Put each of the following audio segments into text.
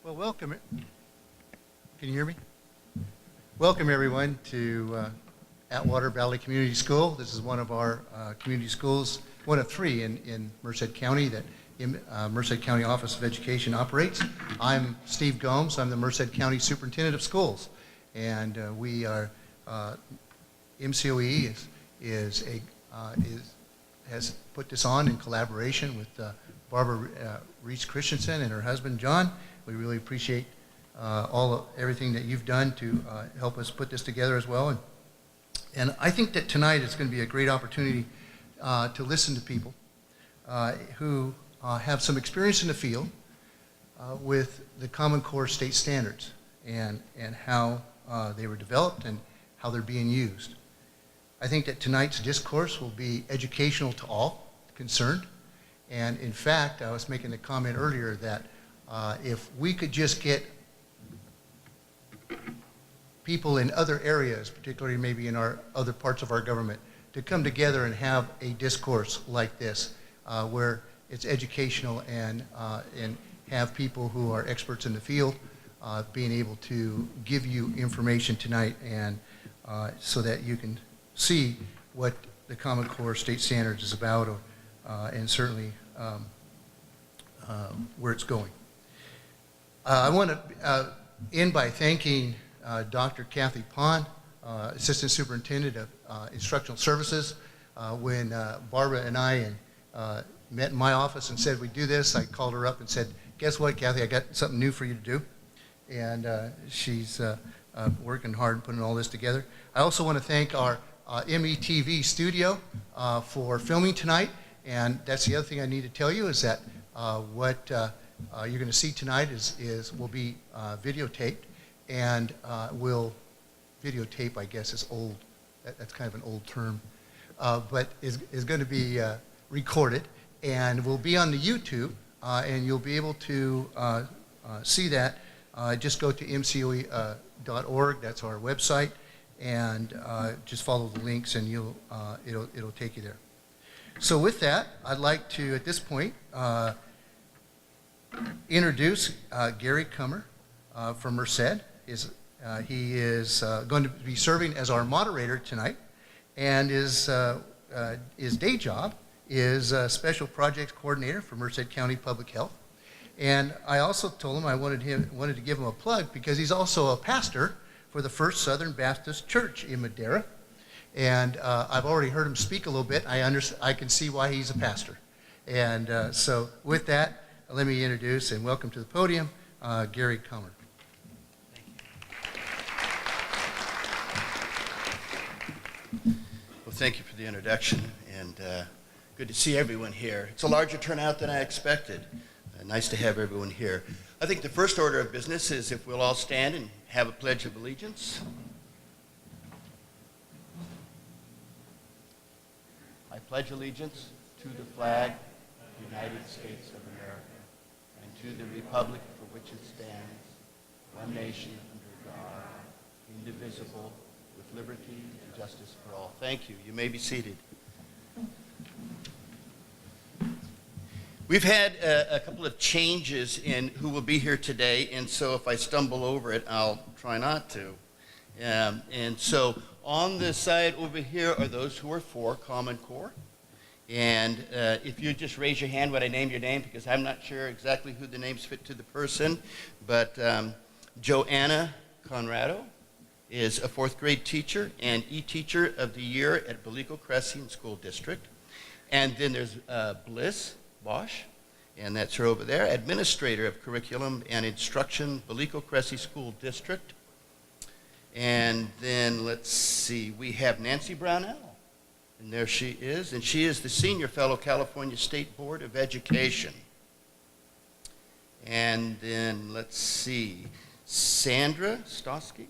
Well, welcome. Can you hear me? Welcome, everyone, to Atwater Valley Community School. This is one of our community schools, one of three in Merced County that Merced County Office of Education operates. I'm Steve Gomes. I'm the Merced County Superintendent of Schools, and we are MCOE has put this on in collaboration with Barbara Reese Christensen and her husband John. We really appreciate everything that you've done to help us put this together as well. And I think that tonight is going to be a great opportunity to listen to people who have some experience in the field with the Common Core state standards and how they were developed and how they're being used. I think that tonight's discourse will be educational to all concerned. And in fact, I was making the comment earlier that if we could just get people in other areas, particularly maybe in our other parts of our government, to come together and have a discourse like this, where it's educational and have people who are experts in the field being able to give you information tonight, and so that you can see what the Common Core state standards is about, and certainly where it's going. I want to end by thanking Dr. Kathy Pond, Assistant Superintendent of Instructional Services. When Barbara and I met in my office and said we'd do this, I called her up and said, guess what, Kathy, I got something new for you to do. And she's working hard and putting all this together. I also want to thank our METV studio for filming tonight. And that's the other thing I need to tell you, is that what you're going to see tonight will be videotaped, and videotape, I guess, is old. That's kind of an old term, but is going to be recorded, and will be on the YouTube, and you'll be able to see that. Just go to mcoe.org. That's our website, and just follow the links, and it'll take you there. So with that, I'd like to, at this point, introduce Gary Comer from Merced. He is going to be serving as our moderator tonight, and his day job is Special Projects Coordinator for Merced County Public Health. And I also told him I wanted to give him a plug because he's also a pastor for the First Southern Baptist Church in Madera. And I've already heard him speak a little bit. I can see why he's a pastor. And so with that, let me introduce and welcome to the podium Gary Comer. Well, thank you for the introduction, and good to see everyone here. It's a larger turnout than I expected. Nice to have everyone here. I think the first order of business is if we'll all stand and have a pledge of allegiance. I pledge allegiance to the flag of the United States of America and to the republic for which it stands, one nation under God, indivisible, with liberty and justice for all. Thank you. You may be seated. We've had a couple of changes in who will be here today, and so if I stumble over it, I'll try not to. And so on the side over here are those who are for Common Core. And if you just raise your hand when I name your name, because I'm not sure exactly who the names fit to the person, but Joanna Conrado is a 4th grade teacher and e-teacher of the year at Belico Crescent School District. And then there's Bliss Bosch, and that's her over there, Administrator of Curriculum and Instruction, Belico Crescent School District. And then let's see, we have Nancy Brownell, and there she is, and she is the Senior Fellow, California State Board of Education. And then let's see, Sandra Stotsky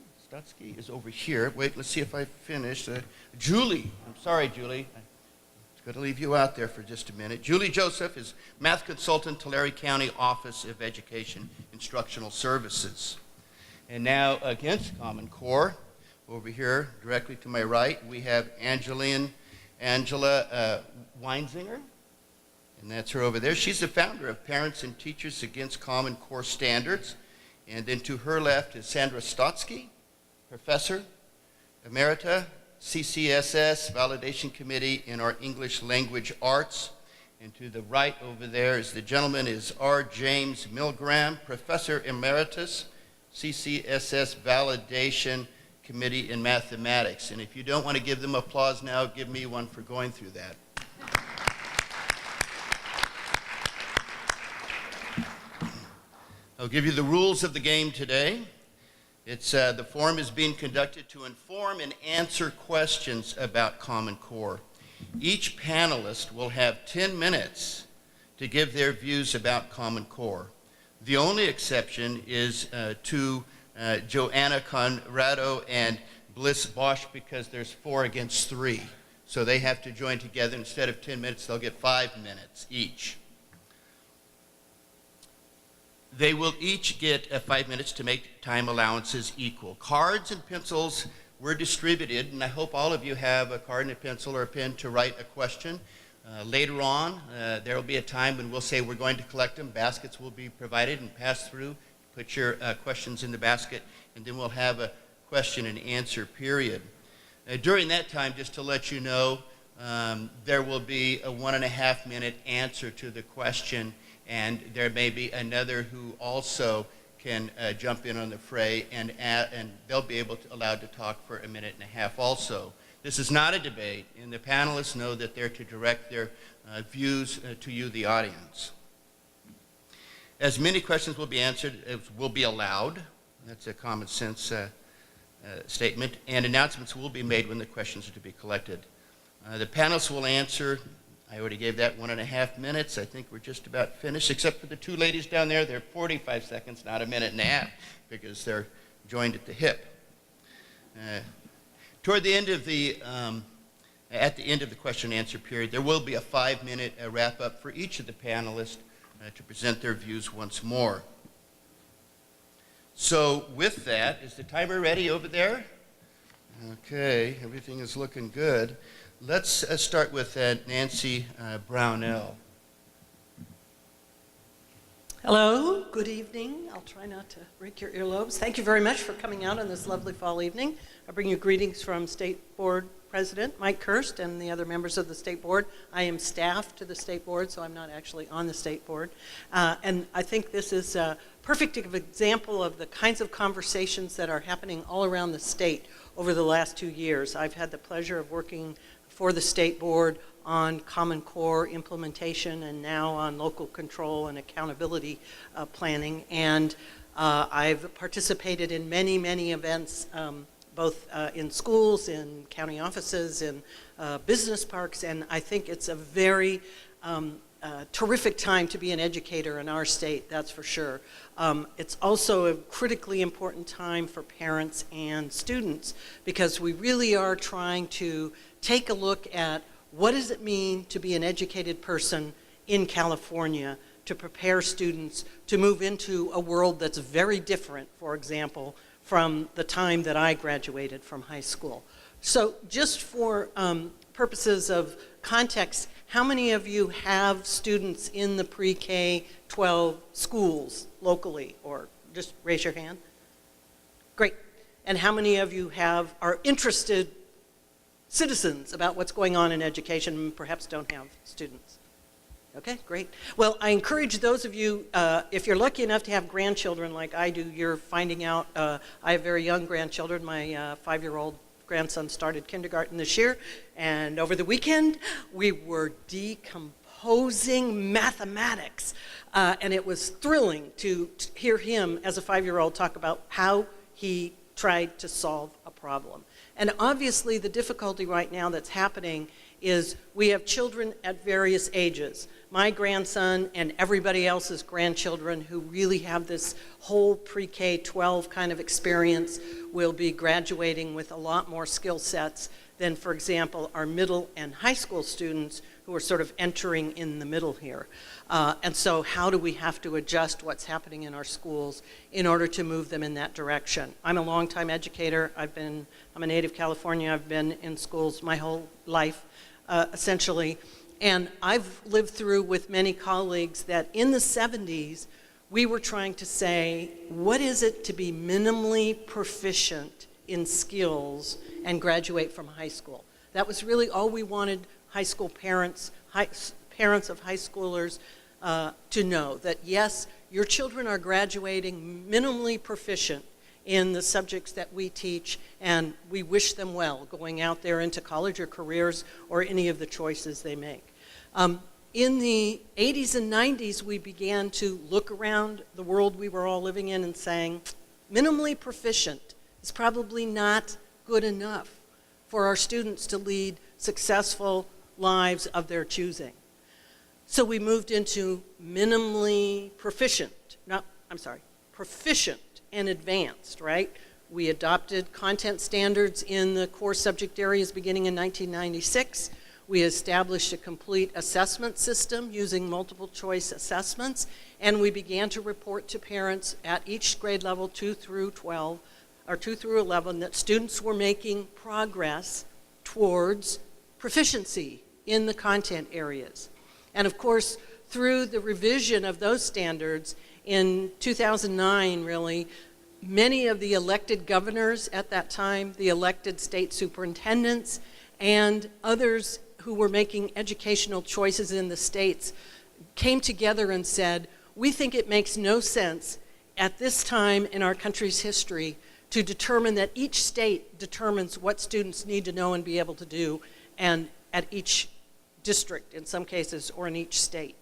is over here. Wait, let's see if I finish. Julie, I'm sorry, Julie. Got to leave you out there for just a minute. Julie Joseph is Math Consultant, Tulare County Office of Education Instructional Services. And now against Common Core, over here directly to my right, we have Angela Weinzinger, and that's her over there. She's the founder of Parents and Teachers Against Common Core Standards, And then to her left is Sandra Stotsky, Professor Emerita, CCSS Validation Committee in our English Language Arts. And to the right over there is the gentleman is R. James Milgram, Professor Emeritus, CCSS Validation Committee in Mathematics. And if you don't want to give them applause now, give me one for going through that. I'll give you the rules of the game today. The forum is being conducted to inform and answer questions about Common Core. Each panelist will have 10 minutes to give their views about Common Core. The only exception is to Joanna Conrado and Bliss Bosch, because there's 4 against 3. So they have to join together. Instead of 10 minutes, they'll get 5 minutes each. They will each get 5 minutes to make time allowances equal. Cards and pencils were distributed, and I hope all of you have a card and a pencil or a pen to write a question. Later on, there will be a time when we'll say we're going to collect them. Baskets will be provided and passed through. Put your questions in the basket, and then we'll have a question and answer period. During that time, just to let you know, there will be a 1.5 minute answer to the question, and there may be another who also can jump in on the fray, and they'll be allowed to talk for 1.5 minutes also. This is not a debate, and the panelists know that they're to direct their views to you, the audience. As many questions will be answered as will be allowed, that's a common sense statement, and announcements will be made when the questions are to be collected. The panelists will answer. I already gave that 1.5 minutes. I think we're just about finished, except for the 2 ladies down there. They're 45 seconds, not 1.5 minutes, because they're joined at the hip. Toward the end of at the end of the question and answer period, there will be a 5-minute wrap-up for each of the panelists to present their views once more. So with that, is the timer ready over there? Okay, everything is looking good. Let's start with Nancy Brownell. Hello, good evening. I'll try not to break your earlobes. Thank you very much for coming out on this lovely fall evening. I bring you greetings from State Board President Mike Kirst and the other members of the State Board. I am staff to the State Board, so I'm not actually on the State Board. And I think this is a perfect example of the kinds of conversations that are happening all around the state over the last 2 years. I've had the pleasure of working for the State Board on Common Core implementation and now on local control and accountability planning. And I've participated in many, many events, both in schools, in county offices, in business parks, and I think it's a very terrific time to be an educator in our state, that's for sure. It's also a critically important time for parents and students, because we really are trying to take a look at what does it mean to be an educated person in California, to prepare students to move into a world that's very different, for example, from the time that I graduated from high school. So just for purposes of context, how many of you have students in the pre-K-12 schools locally, or just raise your hand? Great. And how many of you are interested citizens about what's going on in education and perhaps don't have students? Okay, great. Well, I encourage those of you, if you're lucky enough to have grandchildren like I do, you're finding out, I have very young grandchildren. My 5-year-old grandson started kindergarten this year, and over the weekend we were decomposing mathematics, and it was thrilling to hear him as a 5-year-old talk about how he tried to solve a problem. And obviously the difficulty right now that's happening is we have children at various ages. My grandson and everybody else's grandchildren who really have this whole pre-K-12 kind of experience will be graduating with a lot more skill sets than, for example, our middle and high school students who are sort of entering in the middle here. And so how do we have to adjust what's happening in our schools in order to move them in that direction? I'm a longtime educator. I'm a native Californian. I've been in schools my whole life, essentially. And I've lived through with many colleagues that in the 70s, we were trying to say, what is it to be minimally proficient in skills and graduate from high school? That was really all we wanted high school parents, parents of high schoolers to know, that yes, your children are graduating minimally proficient in the subjects that we teach, and we wish them well going out there into college or careers or any of the choices they make. In the 80s and 90s, we began to look around the world we were all living in and saying, minimally proficient is probably not good enough for our students to lead successful lives of their choosing. So we moved into minimally proficient, proficient and advanced, right? We adopted content standards in the core subject areas beginning in 1996. We established a complete assessment system using multiple choice assessments, and we began to report to parents at each grade level 2 through 12, or 2 through 11, that students were making progress towards proficiency in the content areas. And of course, through the revision of those standards in 2009, really, many of the elected governors at that time, the elected state superintendents, and others who were making educational choices in the states came together and said, we think it makes no sense at this time in our country's history to determine that each state determines what students need to know and be able to do, and at each district in some cases, or in each state.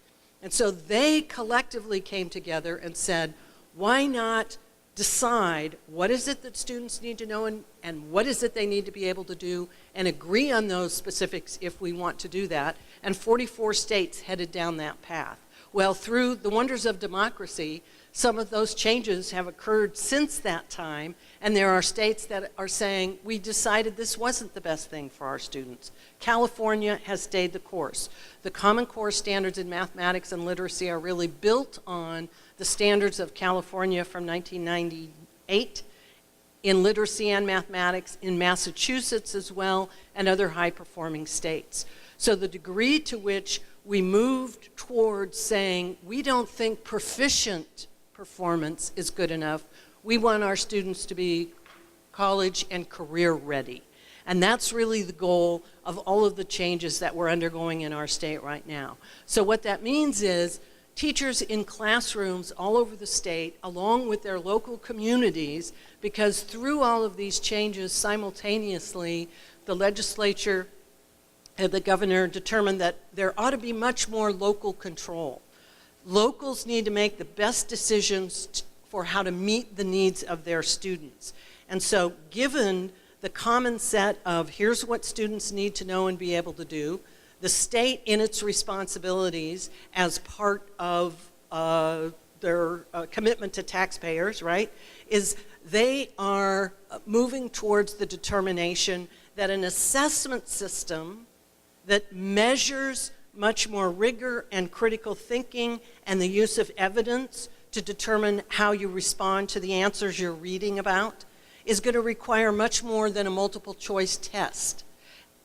And so they collectively came together and said, why not decide what is it that students need to know and what is it they need to be able to do, and agree on those specifics if we want to do that. And 44 states headed down that path. Well, through the wonders of democracy, some of those changes have occurred since that time, and there are states that are saying, we decided this wasn't the best thing for our students. California has stayed the course. The Common Core standards in mathematics and literacy are really built on the standards of California from 1998 in literacy and mathematics, in Massachusetts as well, and other high-performing states. So the degree to which we moved towards saying, we don't think proficient performance is good enough, we want our students to be college and career ready. And that's really the goal of all of the changes that we're undergoing in our state right now. So what that means is teachers in classrooms all over the state, along with their local communities, because through all of these changes simultaneously, the legislature and the governor determined that there ought to be much more local control. Locals need to make the best decisions for how to meet the needs of their students. And so given the common set of here's what students need to know and be able to do, the state in its responsibilities as part of their commitment to taxpayers, right, is they are moving towards the determination that an assessment system that measures much more rigor and critical thinking and the use of evidence to determine how you respond to the answers you're reading about is going to require much more than a multiple choice test,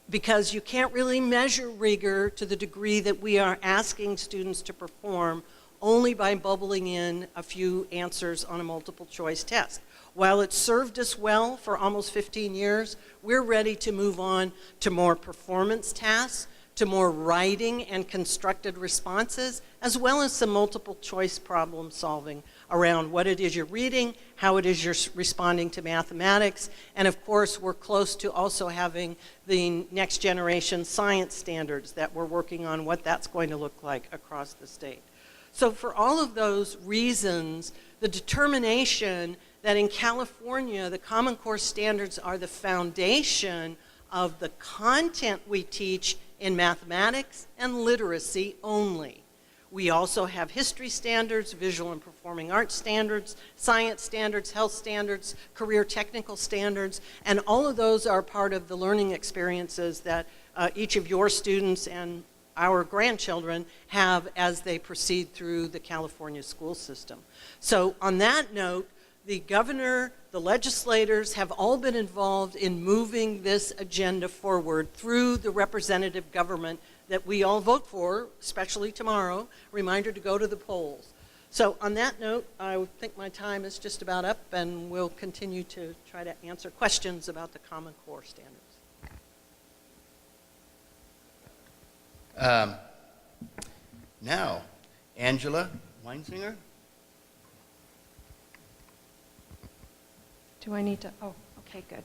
because you can't really measure rigor to the degree that we are asking students to perform only by bubbling in a few answers on a multiple choice test. While it's served us well for almost 15 years, we're ready to move on to more performance tasks, to more writing and constructed responses, as well as some multiple choice problem solving around what it is you're reading, how it is you're responding to mathematics, and of course we're close to also having the next generation science standards that we're working on, what that's going to look like across the state. So for all of those reasons, the determination that in California the Common Core standards are the foundation of the content we teach in mathematics and literacy only. We also have history standards, visual and performing arts standards, science standards, health standards, career technical standards, and all of those are part of the learning experiences that each of your students and our grandchildren have as they proceed through the California school system. So on that note, the governor, the legislators have all been involved in moving this agenda forward through the representative government that we all vote for, especially tomorrow. Reminder to go to the polls. So on that note, I would think my time is just about up, and we'll continue to try to answer questions about the Common Core standards. Now, Angela Weinsinger. Do I need to? Oh, okay, good.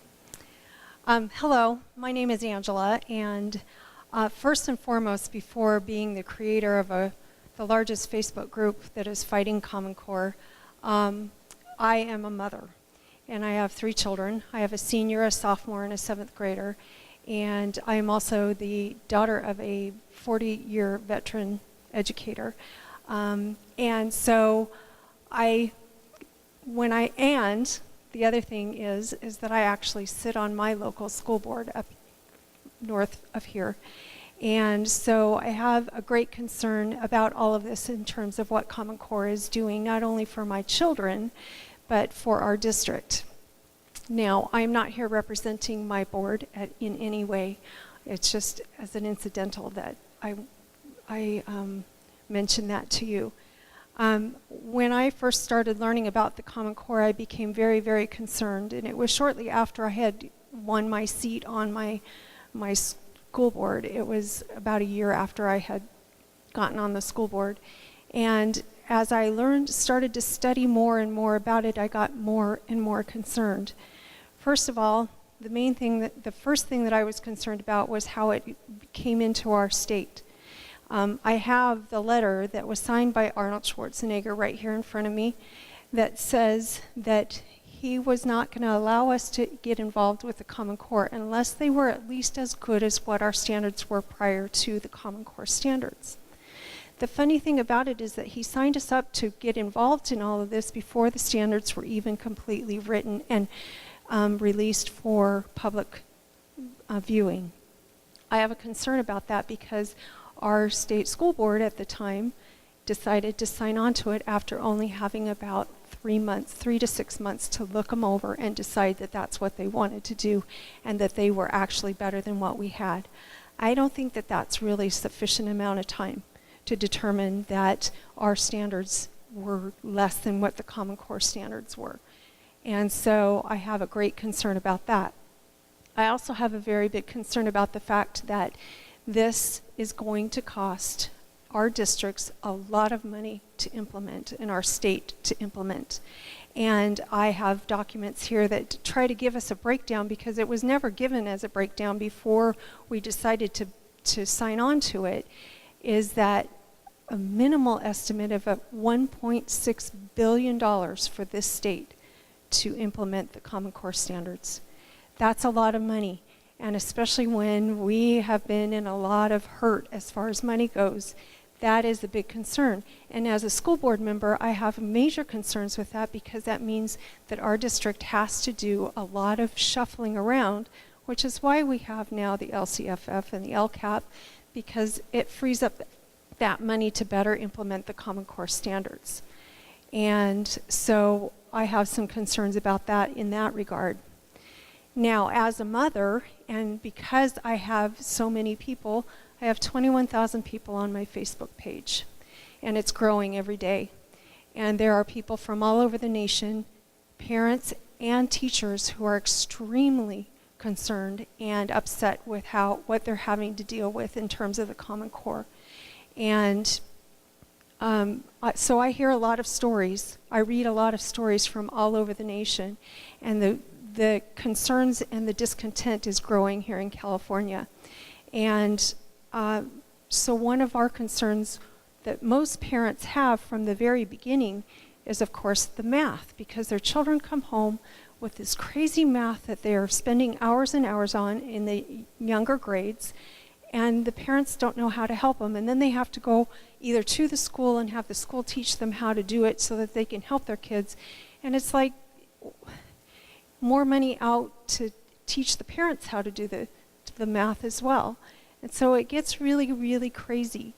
Hello, my name is Angela, and first and foremost, before being the creator of the largest Facebook group that is fighting Common Core, I am a mother, and I have 3 children. I have a senior, a sophomore, and a 7th grader, and I am also the daughter of a 40-year veteran educator. And so the other thing is that I actually sit on my local school board up north of here. And so I have a great concern about all of this in terms of what Common Core is doing, not only for my children, but for our district. Now, I'm not here representing my board in any way. It's just as an incidental that I mention that to you. When I first started learning about the Common Core, I became very, very concerned, and it was shortly after I had won my seat on my school board. It was about a year after I had gotten on the school board, and as I started to study more and more about it, I got more and more concerned. First of all, the first thing that I was concerned about was how it came into our state. I have the letter that was signed by Arnold Schwarzenegger right here in front of me that says that he was not going to allow us to get involved with the Common Core unless they were at least as good as what our standards were prior to the Common Core standards. The funny thing about it is that he signed us up to get involved in all of this before the standards were even completely written and released for public viewing. I have a concern about that because our state school board at the time decided to sign on to it after only having about 3 to 6 months to look them over and decide that that's what they wanted to do and that they were actually better than what we had. I don't think that that's really sufficient amount of time to determine that our standards were less than what the Common Core standards were. And so I have a great concern about that. I also have a very big concern about the fact that this is going to cost our districts a lot of money to implement and our state to implement. And I have documents here that try to give us a breakdown because it was never given as a breakdown before we decided to sign on to it, is that a minimal estimate of $1.6 billion for this state to implement the Common Core standards. That's a lot of money. And especially when we have been in a lot of hurt as far as money goes, that is a big concern. And as a school board member, I have major concerns with that because that means that our district has to do a lot of shuffling around, which is why we have now the LCFF and the LCAP, because it frees up that money to better implement the Common Core standards. And so I have some concerns about that in that regard. Now, as a mother, and because I have so many people, I have 21,000 people on my Facebook page, and it's growing every day. And there are people from all over the nation, parents and teachers, who are extremely concerned and upset with what they're having to deal with in terms of the Common Core. And so I hear a lot of stories. I read a lot of stories from all over the nation, and the concerns and the discontent is growing here in California. And so one of our concerns that most parents have from the very beginning is, of course, the math, because their children come home with this crazy math that they are spending hours and hours on in the younger grades, and the parents don't know how to help them, and then they have to go either to the school and have the school teach them how to do it so that they can help their kids. And it's like more money out to teach the parents how to do the math as well. And so it gets really, really crazy.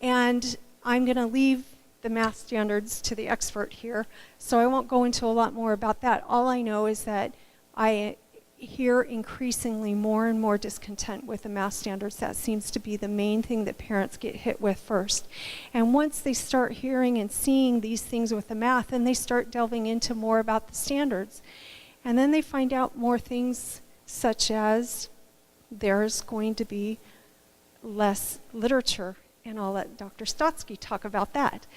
And I'm going to leave the math standards to the expert here, so I won't go into a lot more about that. All I know is that hear increasingly more and more discontent with the math standards. That seems to be the main thing that parents get hit with first. And once they start hearing and seeing these things with the math, then they start delving into more about the standards. And then they find out more things such as there's going to be less literature, and I'll let Dr. Stotsky talk about that.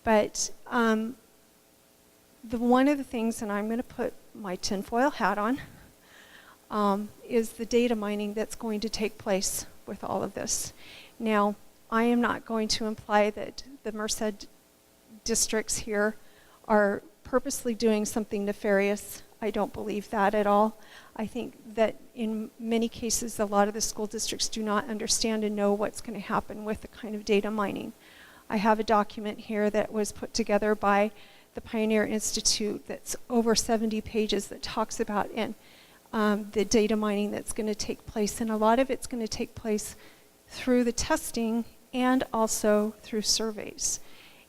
But one of the things, and I'm going to put my tinfoil hat on, is the data mining that's going to take place with all of this. Now, I am not going to imply that the Merced districts here are purposely doing something nefarious. I don't believe that at all. I think that in many cases, a lot of the school districts do not understand and know what's going to happen with the kind of data mining. I have a document here that was put together by the Pioneer Institute that's over 70 pages that talks about the data mining that's going to take place. And a lot of it's going to take place through the testing and also through surveys.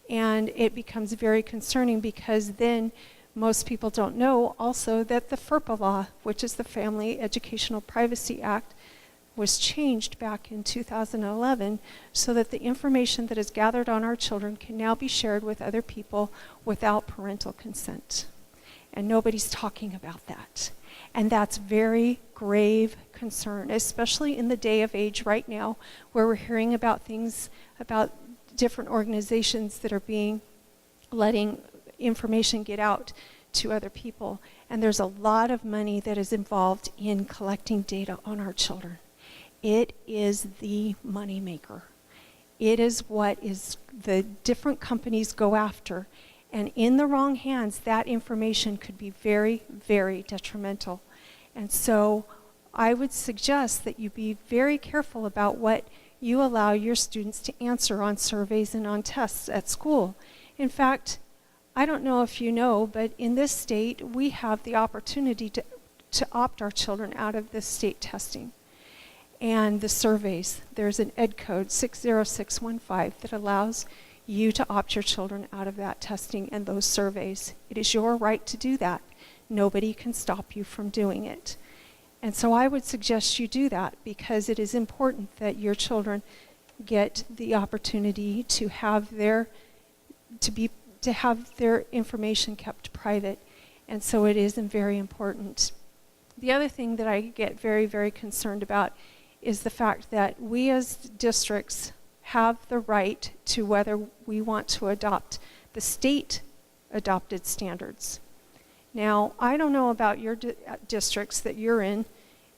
And it becomes very concerning because then most people don't know also that the FERPA law, which is the Family Educational Privacy Act, was changed back in 2011 so that the information that is gathered on our children can now be shared with other people without parental consent. And nobody's talking about that. And that's very grave concern, especially in the day of age right now where we're hearing about things, about different organizations that are letting information get out to other people. And there's a lot of money that is involved in collecting data on our children. It is the money maker. It is what the different companies go after. And in the wrong hands, that information could be very, very detrimental. And so I would suggest that you be very careful about what you allow your students to answer on surveys and on tests at school. In fact, I don't know if you know, but in this state, we have the opportunity to opt our children out of this state testing. And the surveys, there's an ed code 60615 that allows you to opt your children out of that testing and those surveys. It is your right to do that. Nobody can stop you from doing it. And so I would suggest you do that because it is important that your children get the opportunity to have their information kept private. And so it is very important. The other thing that I get very, very concerned about is the fact that we as districts have the right to whether we want to adopt the state adopted standards. Now, I don't know about your districts that you're in.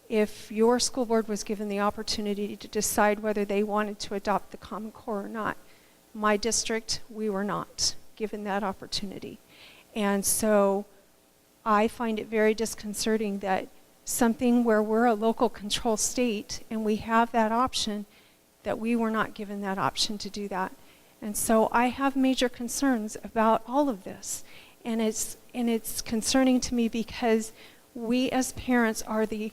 If your school board was given the opportunity to decide whether they wanted to adopt the Common Core or not, my district, we were not given that opportunity. And so I find it very disconcerting that something where we're a local control state and we have that option, that we were not given that option to do that. And so I have major concerns about all of this. And it's concerning to me because we as parents are the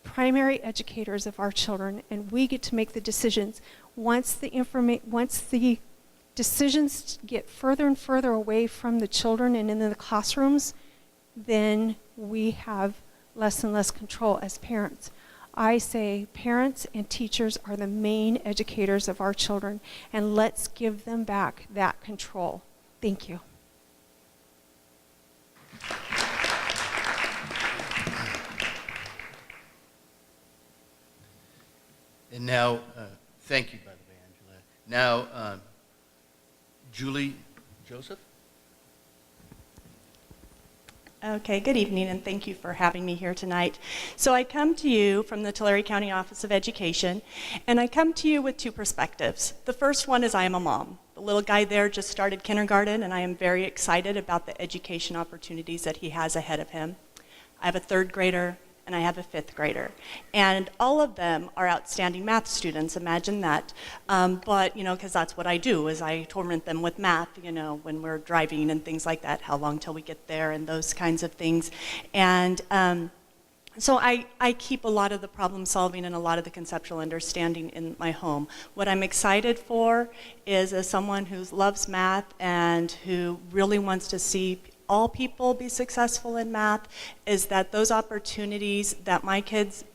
primary educators of our children, and we get to make the decisions. Once the decisions get further and further away from the children and in the classrooms, then we have less and less control as parents. I say parents and teachers are the main educators of our children, and let's give them back that control. Thank you. And now, thank you, by the way, Angela. Now, Julie Joseph? Okay, good evening, and thank you for having me here tonight. So I come to you from the Tulare County Office of Education, and I come to you with two perspectives. The first one is I am a mom. The little guy there just started kindergarten, and I am very excited about the education opportunities that he has ahead of him. I have a third grader, and I have a fifth grader. And all of them are outstanding math students, imagine that. But, because that's what I do, is I torment them with math, when we're driving and things like that, how long till we get there and those kinds of things. And so I keep a lot of the problem solving and a lot of the conceptual understanding in my home. What I'm excited for is as someone who loves math and who really wants to see all people be successful in math is that those opportunities that my kids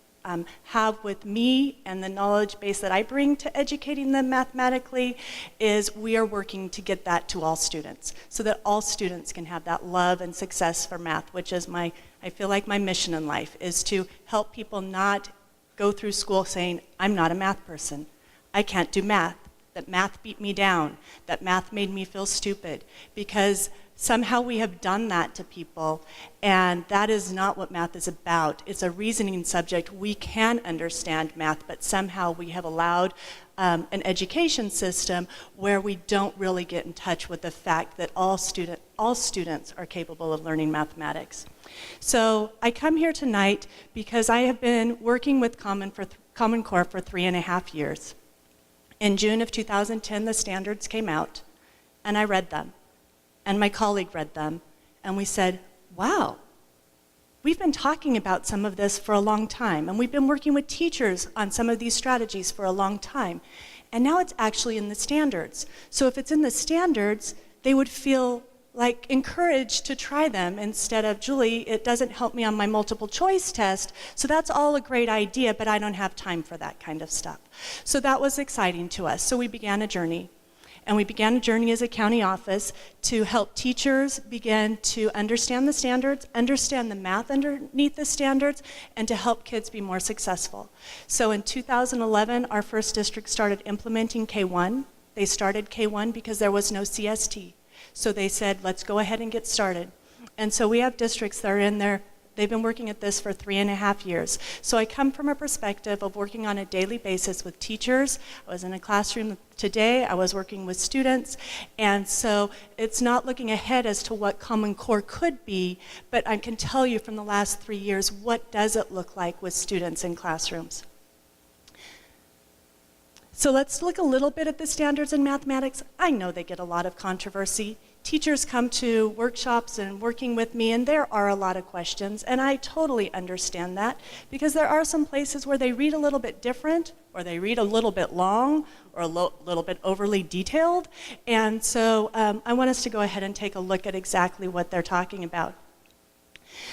have with me and the knowledge base that I bring to educating them mathematically is we are working to get that to all students so that all students can have that love and success for math, which is I feel like my mission in life is to help people not go through school saying, I'm not a math person, I can't do math, that math beat me down, that math made me feel stupid, because somehow we have done that to people, and that is not what math is about. It's a reasoning subject. We can understand math, but somehow we have allowed an education system where we don't really get in touch with the fact that all students are capable of learning mathematics. So I come here tonight because I have been working with Common Core for 3.5 years. In June of 2010, the standards came out, and I read them. And my colleague read them, and we said, wow, we've been talking about some of this for a long time, and we've been working with teachers on some of these strategies for a long time, and now it's actually in the standards. So if it's in the standards, they would feel like encouraged to try them instead of, Julie, it doesn't help me on my multiple choice test, so that's all a great idea, but I don't have time for that kind of stuff. So that was exciting to us. So we began a journey. And we began a journey as a county office to help teachers begin to understand the standards, understand the math underneath the standards, and to help kids be more successful. So in 2011, our first district started implementing K-1. They started K-1 because there was no CST. So they said, let's go ahead and get started. And so we have districts that are in there. They've been working at this for 3.5 years. So I come from a perspective of working on a daily basis with teachers. I was in a classroom today. I was working with students. And so it's not looking ahead as to what Common Core could be, but I can tell you from the last 3 years, what does it look like with students in classrooms? So let's look a little bit at the standards in mathematics. I know they get a lot of controversy. Teachers come to workshops and working with me, and there are a lot of questions, and I totally understand that, because there are some places where they read a little bit different, or they read a little bit long, or a little bit overly detailed, and so I want us to go ahead and take a look at exactly what they're talking about.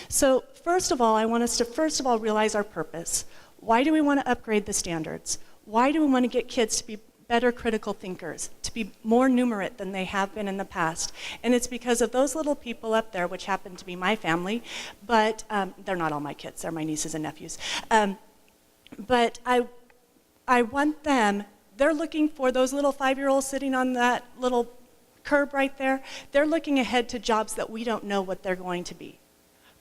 So first of all, I want us to realize our purpose. Why do we want to upgrade the standards? Why do we want to get kids to be better critical thinkers, to be more numerate than they have been in the past? And it's because of those little people up there, which happen to be my family, but they're not all my kids, they're my nieces and nephews. But I want them, they're looking for those little 5-year-olds sitting on that little curb right there. They're looking ahead to jobs that we don't know what they're going to be.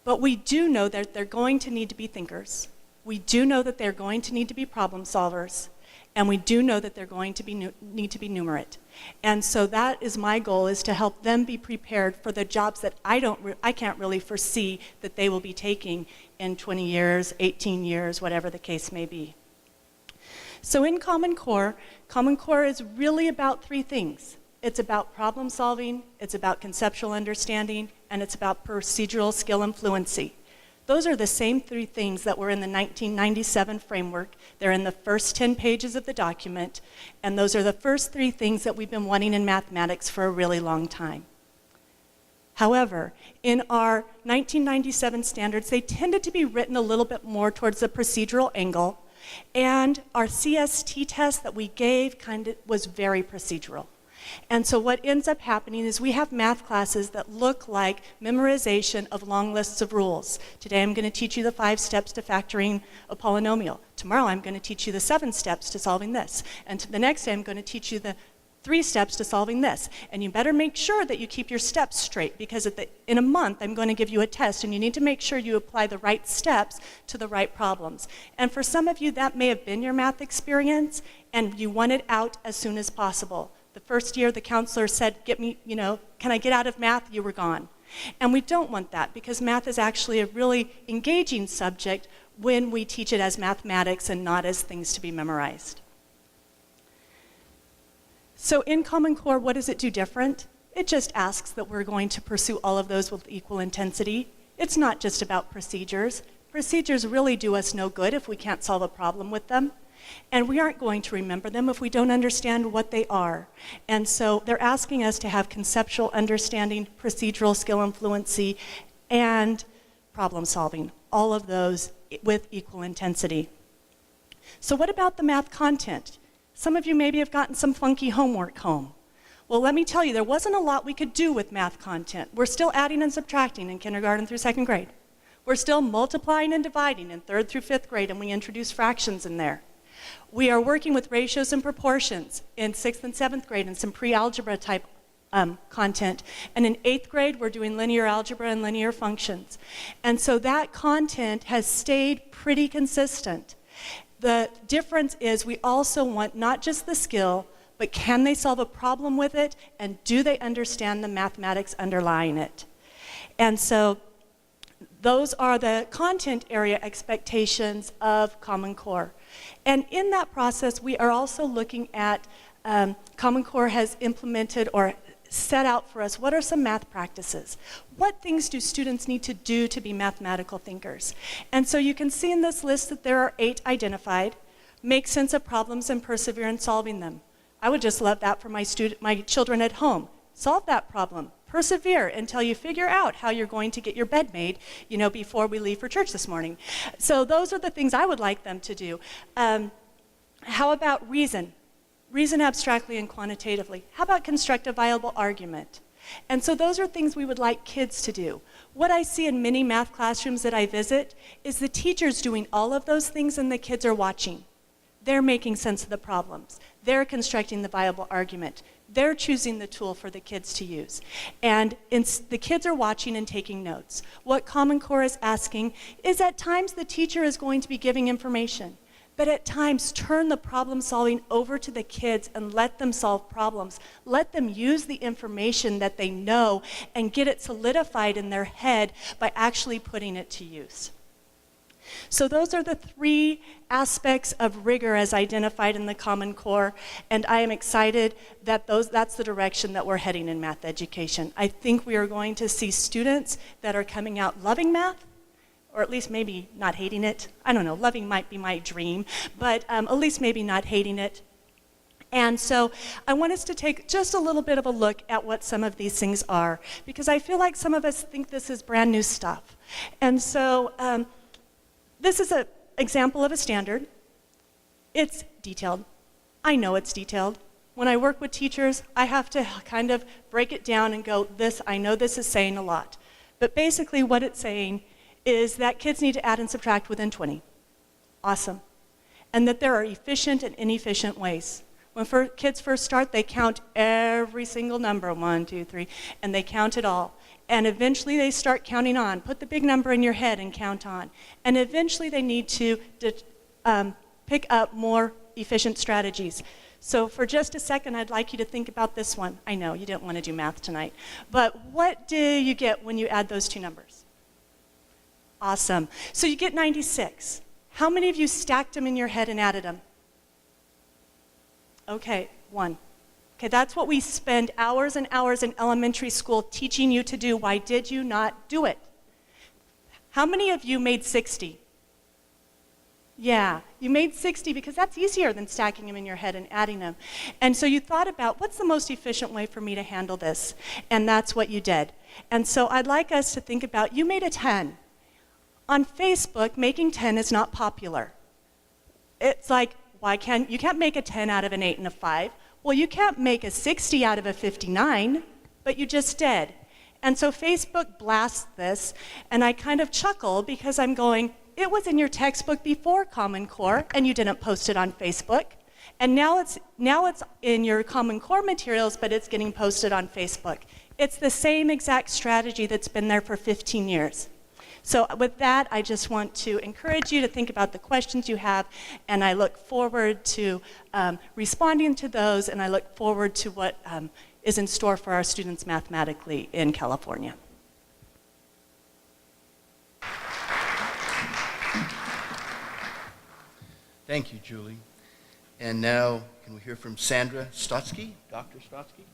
But we do know that they're going to need to be thinkers. We do know that they're going to need to be problem solvers. And we do know that they're going to need to be numerate. And so that is my goal, is to help them be prepared for the jobs that I can't really foresee that they will be taking in 20 years, 18 years, whatever the case may be. So in Common Core is really about 3 things. It's about problem solving, it's about conceptual understanding, and it's about procedural skill and fluency. Those are the same 3 things that were in the 1997 framework. They're in the first 10 pages of the document, and those are the first 3 things that we've been wanting in mathematics for a really long time. However, in our 1997 standards, they tended to be written a little bit more towards the procedural angle, and our CST test that we gave was very procedural. And so what ends up happening is we have math classes that look like memorization of long lists of rules. Today I'm going to teach you the 5 steps to factoring a polynomial. Tomorrow I'm going to teach you the 7 steps to solving this. And the next day I'm going to teach you the 3 steps to solving this. And you better make sure that you keep your steps straight, because in a month I'm going to give you a test, and you need to make sure you apply the right steps to the right problems. And for some of you, that may have been your math experience, and you want it out as soon as possible. The first year, the counselor said, can I get out of math? You were gone. And we don't want that, because math is actually a really engaging subject when we teach it as mathematics and not as things to be memorized. So in Common Core, what does it do different? It just asks that we're going to pursue all of those with equal intensity. It's not just about procedures. Procedures really do us no good if we can't solve a problem with them. And we aren't going to remember them if we don't understand what they are. And so they're asking us to have conceptual understanding, procedural skill and fluency, and problem solving, all of those with equal intensity. So what about the math content? Some of you maybe have gotten some funky homework home. Well, let me tell you, there wasn't a lot we could do with math content. We're still adding and subtracting in kindergarten through second grade. We're still multiplying and dividing in third through fifth grade, and we introduce fractions in there. We are working with ratios and proportions in sixth and seventh grade and some pre-algebra type content. And in eighth grade, we're doing linear algebra and linear functions. And so that content has stayed pretty consistent. The difference is we also want not just the skill, but can they solve a problem with it, and do they understand the mathematics underlying it? And so those are the content area expectations of Common Core. And in that process, we are also looking at, Common Core has implemented or set out for us, what are some math practices? What things do students need to do to be mathematical thinkers? And so you can see in this list that there are 8 identified. Make sense of problems and persevere in solving them. I would just love that for my children at home. Solve that problem. Persevere until you figure out how you're going to get your bed made, before we leave for church this morning. So those are the things I would like them to do. How about reason? Reason abstractly and quantitatively. How about construct a viable argument? And so those are things we would like kids to do. What I see in many math classrooms that I visit is the teachers doing all of those things and the kids are watching. They're making sense of the problems. They're constructing the viable argument. They're choosing the tool for the kids to use. And the kids are watching and taking notes. What Common Core is asking is at times the teacher is going to be giving information, but at times turn the problem solving over to the kids and let them solve problems. Let them use the information that they know and get it solidified in their head by actually putting it to use. So those are the 3 aspects of rigor as identified in the Common Core, and I am excited that that's the direction that we're heading in math education. I think we are going to see students that are coming out loving math, or at least maybe not hating it. I don't know, loving might be my dream, but at least maybe not hating it. And so I want us to take just a little bit of a look at what some of these things are, because I feel like some of us think this is brand new stuff. And so this is an example of a standard. It's detailed. I know it's detailed. When I work with teachers, I have to kind of break it down and go, I know this is saying a lot. But basically what it's saying is that kids need to add and subtract within 20. Awesome. And that there are efficient and inefficient ways. When kids first start, they count every single number, 1, 2, 3, and they count it all. And eventually they start counting on. Put the big number in your head and count on. And eventually they need to pick up more efficient strategies. So for just a second, I'd like you to think about this one. I know you didn't want to do math tonight. But what do you get when you add those 2 numbers? Awesome. So you get 96. How many of you stacked them in your head and added them? Okay, 1. Okay, that's what we spend hours and hours in elementary school teaching you to do. Why did you not do it? How many of you made 60? Yeah, you made 60 because that's easier than stacking them in your head and adding them. And so you thought about, what's the most efficient way for me to handle this? And that's what you did. And so I'd like us to think about, you made a 10. On Facebook, making 10 is not popular. It's like, you can't make a 10 out of an 8 and a 5. Well, you can't make a 60 out of a 59, but you just did. And so Facebook blasts this, and I kind of chuckle because I'm going, it was in your textbook before Common Core, and you didn't post it on Facebook. And now it's in your Common Core materials, but it's getting posted on Facebook. It's the same exact strategy that's been there for 15 years. So with that, I just want to encourage you to think about the questions you have, and I look forward to responding to those, and I look forward to what is in store for our students mathematically in California. Thank you, Julie. And now, can we hear from Sandra Stotsky, Dr. Stotsky?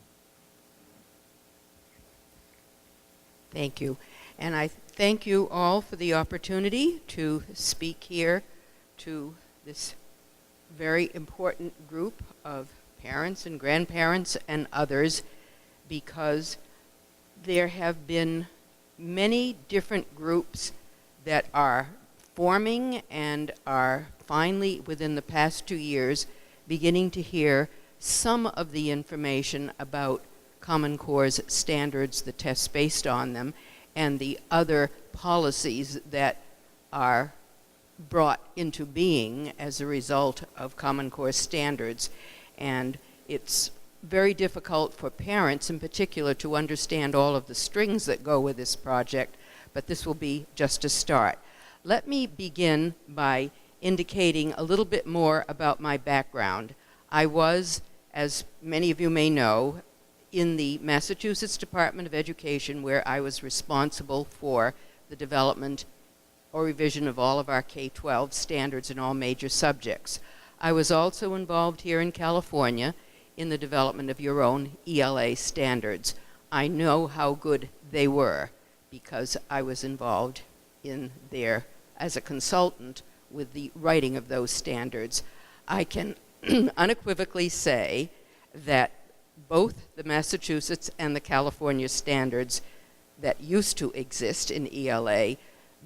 Thank you. And I thank you all for the opportunity to speak here to this very important group of parents and grandparents and others, because there have been many different groups that are forming and are finally, within the past 2 years, beginning to hear some of the information about Common Core's standards, the tests based on them, and the other policies that are brought into being as a result of Common Core standards. And it's very difficult for parents in particular to understand all of the strings that go with this project, but this will be just a start. Let me begin by indicating a little bit more about my background. I was, as many of you may know, in the Massachusetts Department of Education, where I was responsible for the development or revision of all of our K-12 standards in all major subjects. I was also involved here in California in the development of your own ELA standards. I know how good they were because I was involved in there as a consultant with the writing of those standards. I can unequivocally say that both the Massachusetts and the California standards that used to exist in ELA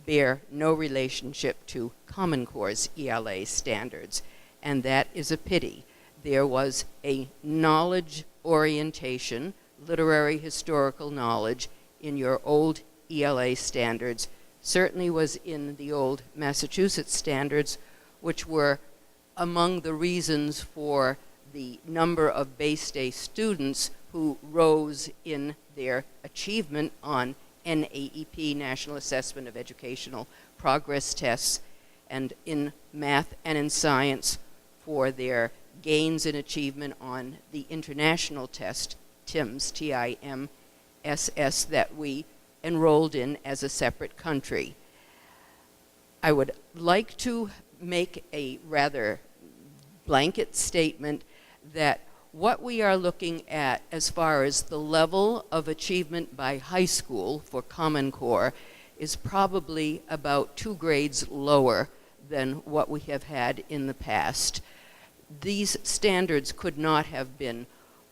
bear no relationship to Common Core's ELA standards, and that is a pity. There was a knowledge orientation, literary historical knowledge, in your old ELA standards, certainly was in the old Massachusetts standards, which were among the reasons for the number of base day students who rose in their achievement on NAEP, National Assessment of Educational Progress Tests, and in math and in science for their gains in achievement on the international test, TIMSS, T-I-M-S-S, that we enrolled in as a separate country. I would like to make a rather blanket statement that what we are looking at as far as the level of achievement by high school for Common Core is probably about 2 grades lower than what we have had in the past. These standards could not have been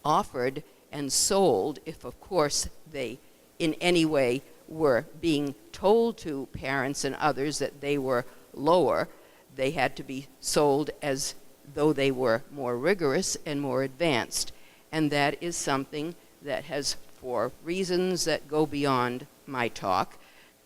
offered and sold if, of course, they in any way were being told to parents and others that they were lower. They had to be sold as though they were more rigorous and more advanced. And that is something that has, for reasons that go beyond my talk,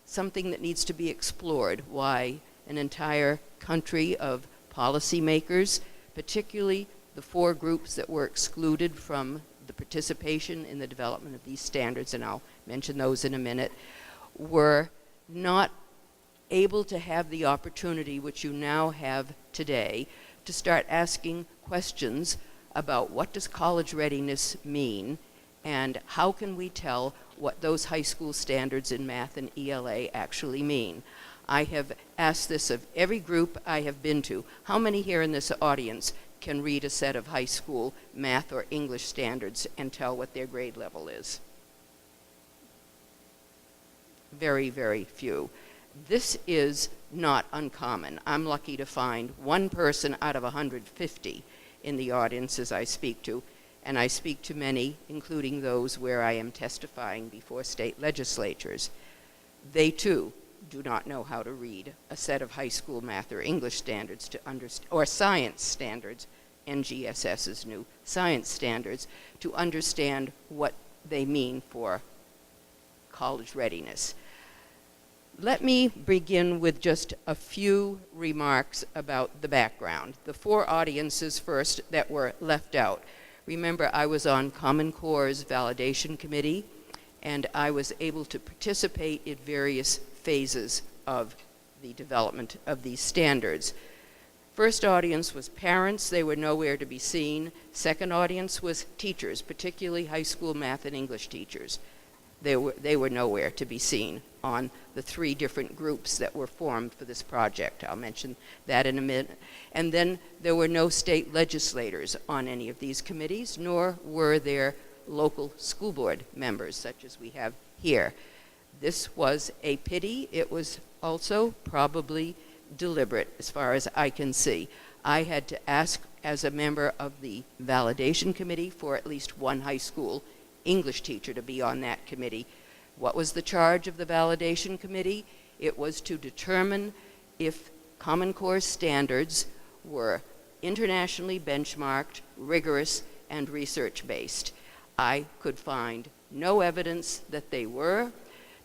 something that needs to be explored, why an entire country of policymakers, particularly the 4 groups that were excluded from the participation in the development of these standards, and I'll mention those in a minute, were not able to have the opportunity which you now have today to start asking questions about what does college readiness mean and how can we tell what those high school standards in math and ELA actually mean. I have asked this of every group I have been to. How many here in this audience can read a set of high school math or English standards and tell what their grade level is? Very, very few. This is not uncommon. I'm lucky to find 1 person out of 150 in the audiences I speak to, and I speak to many, including those where I am testifying before state legislatures. They too do not know how to read a set of high school math or English standards to understand, or science standards, NGSS's new science standards, to understand what they mean for college readiness. Let me begin with just a few remarks about the background. The 4 audiences first that were left out. Remember, I was on Common Core's validation committee, and I was able to participate in various phases of the development of these standards. First audience was parents. They were nowhere to be seen. Second audience was teachers, particularly high school math and English teachers. They were nowhere to be seen on the 3 different groups that were formed for this project. I'll mention that in a minute. And then there were no state legislators on any of these committees, nor were there local school board members such as we have here. This was a pity. It was also probably deliberate as far as I can see. I had to ask, as a member of the validation committee, for at least one high school English teacher to be on that committee. What was the charge of the validation committee? It was to determine if Common Core standards were internationally benchmarked, rigorous, and research-based. I could find no evidence that they were,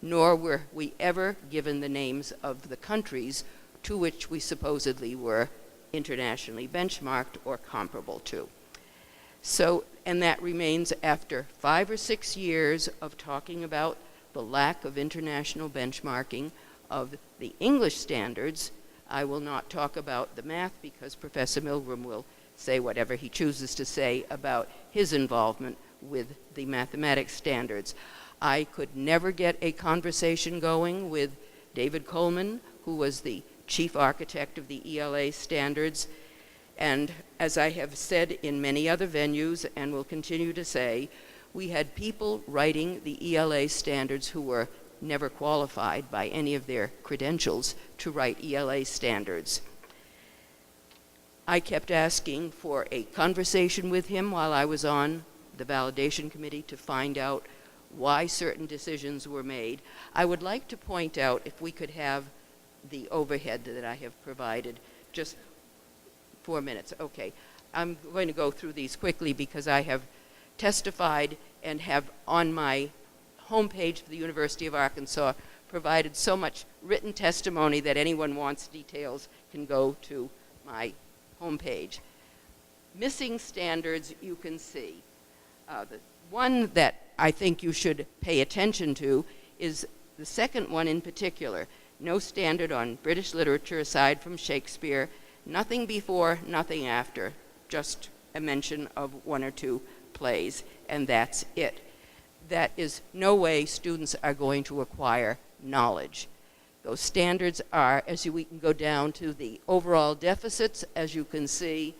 nor were we ever given the names of the countries to which we supposedly were internationally benchmarked or comparable to. So, and that remains after 5 or 6 years of talking about the lack of international benchmarking of the English standards. I will not talk about the math because Professor Milgram will say whatever he chooses to say about his involvement with the mathematics standards. I could never get a conversation going with David Coleman, who was the chief architect of the ELA standards. And as I have said in many other venues and will continue to say, we had people writing the ELA standards who were never qualified by any of their credentials to write ELA standards. I kept asking for a conversation with him while I was on the validation committee to find out why certain decisions were made. I would like to point out, if we could have the overhead that I have provided, just 4 minutes. Okay, I'm going to go through these quickly because I have testified and have on my homepage for the University of Arkansas provided so much written testimony that anyone wants details can go to my homepage. Missing standards, you can see. The one that I think you should pay attention to is the second one in particular. No standard on British literature aside from Shakespeare, nothing before, nothing after, just a mention of 1 or 2 plays, and that's it. That is no way students are going to acquire knowledge. Those standards are, we can go down to the overall deficits, as you can see,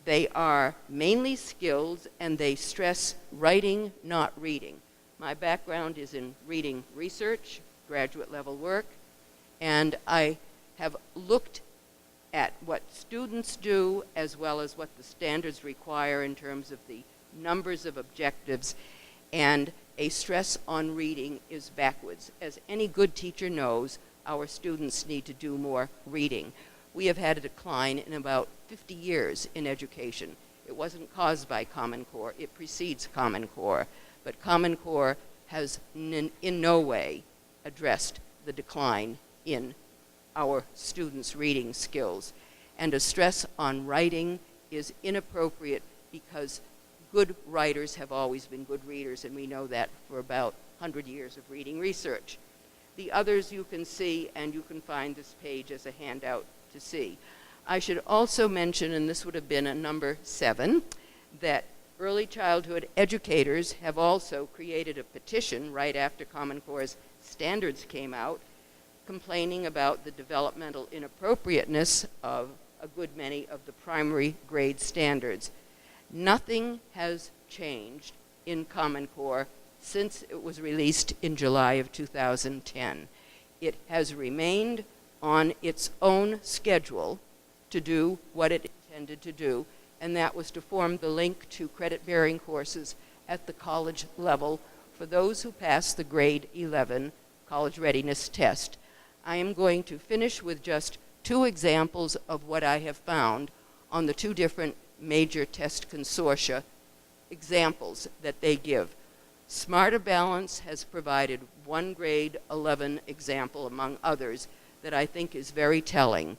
they are mainly skills and they stress writing, not reading. My background is in reading research, graduate level work, and I have looked at what students do as well as what the standards require in terms of the numbers of objectives, and a stress on reading is backwards. As any good teacher knows, our students need to do more reading. We have had a decline in about 50 years in education. It wasn't caused by Common Core, it precedes Common Core, but Common Core has in no way addressed the decline in our students' reading skills. And a stress on writing is inappropriate because good writers have always been good readers, and we know that for about 100 years of reading research. The others you can see, and you can find this page as a handout to see. I should also mention, and this would have been a number 7, that early childhood educators have also created a petition right after Common Core's standards came out, complaining about the developmental inappropriateness of a good many of the primary grade standards. Nothing has changed in Common Core since it was released in July of 2010. It has remained on its own schedule to do what it intended to do, and that was to form the link to credit-bearing courses at the college level for those who pass the grade 11 college readiness test. I am going to finish with just 2 examples of what I have found on the 2 different major test consortia examples that they give. Smarter Balance has provided 1 grade 11 example among others that I think is very telling.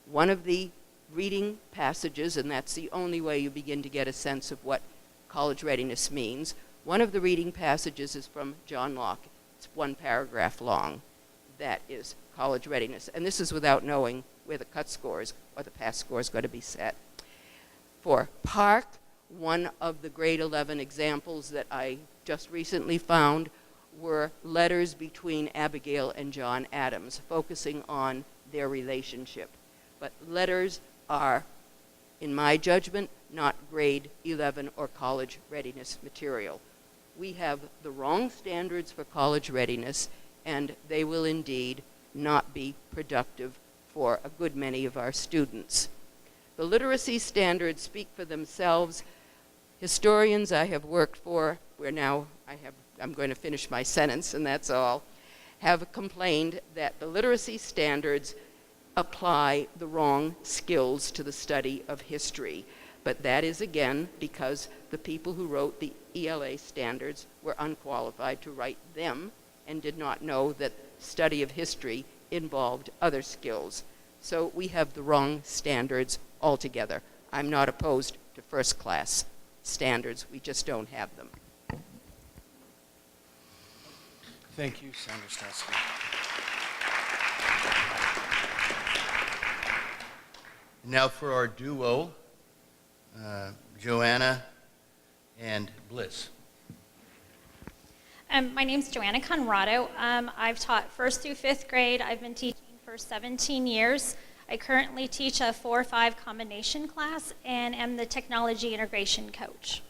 One of the reading passages, and that's the only way you begin to get a sense of what college readiness means, one of the reading passages is from John Locke. It's 1 paragraph long. That is college readiness. And this is without knowing where the cut scores or the pass score is going to be set. For Park, one of the grade 11 examples that I just recently found were letters between Abigail and John Adams, focusing on their relationship. But letters are, in my judgment, not grade 11 or college readiness material. We have the wrong standards for college readiness, and they will indeed not be productive for a good many of our students. The literacy standards speak for themselves. Historians I have worked for, I'm going to finish my sentence and that's all, have complained that the literacy standards apply the wrong skills to the study of history. But that is, again, because the people who wrote the ELA standards were unqualified to write them and did not know that study of history involved other skills. So we have the wrong standards altogether. I'm not opposed to first-class standards. We just don't have them. Thank you, Senator Stetsky. Now for our duo, Joanna and Bliss. My name's Joanna Conrado. I've taught 1st through 5th grade. I've been teaching for 17 years. I currently teach a 4-5 combination class and am the technology integration coach.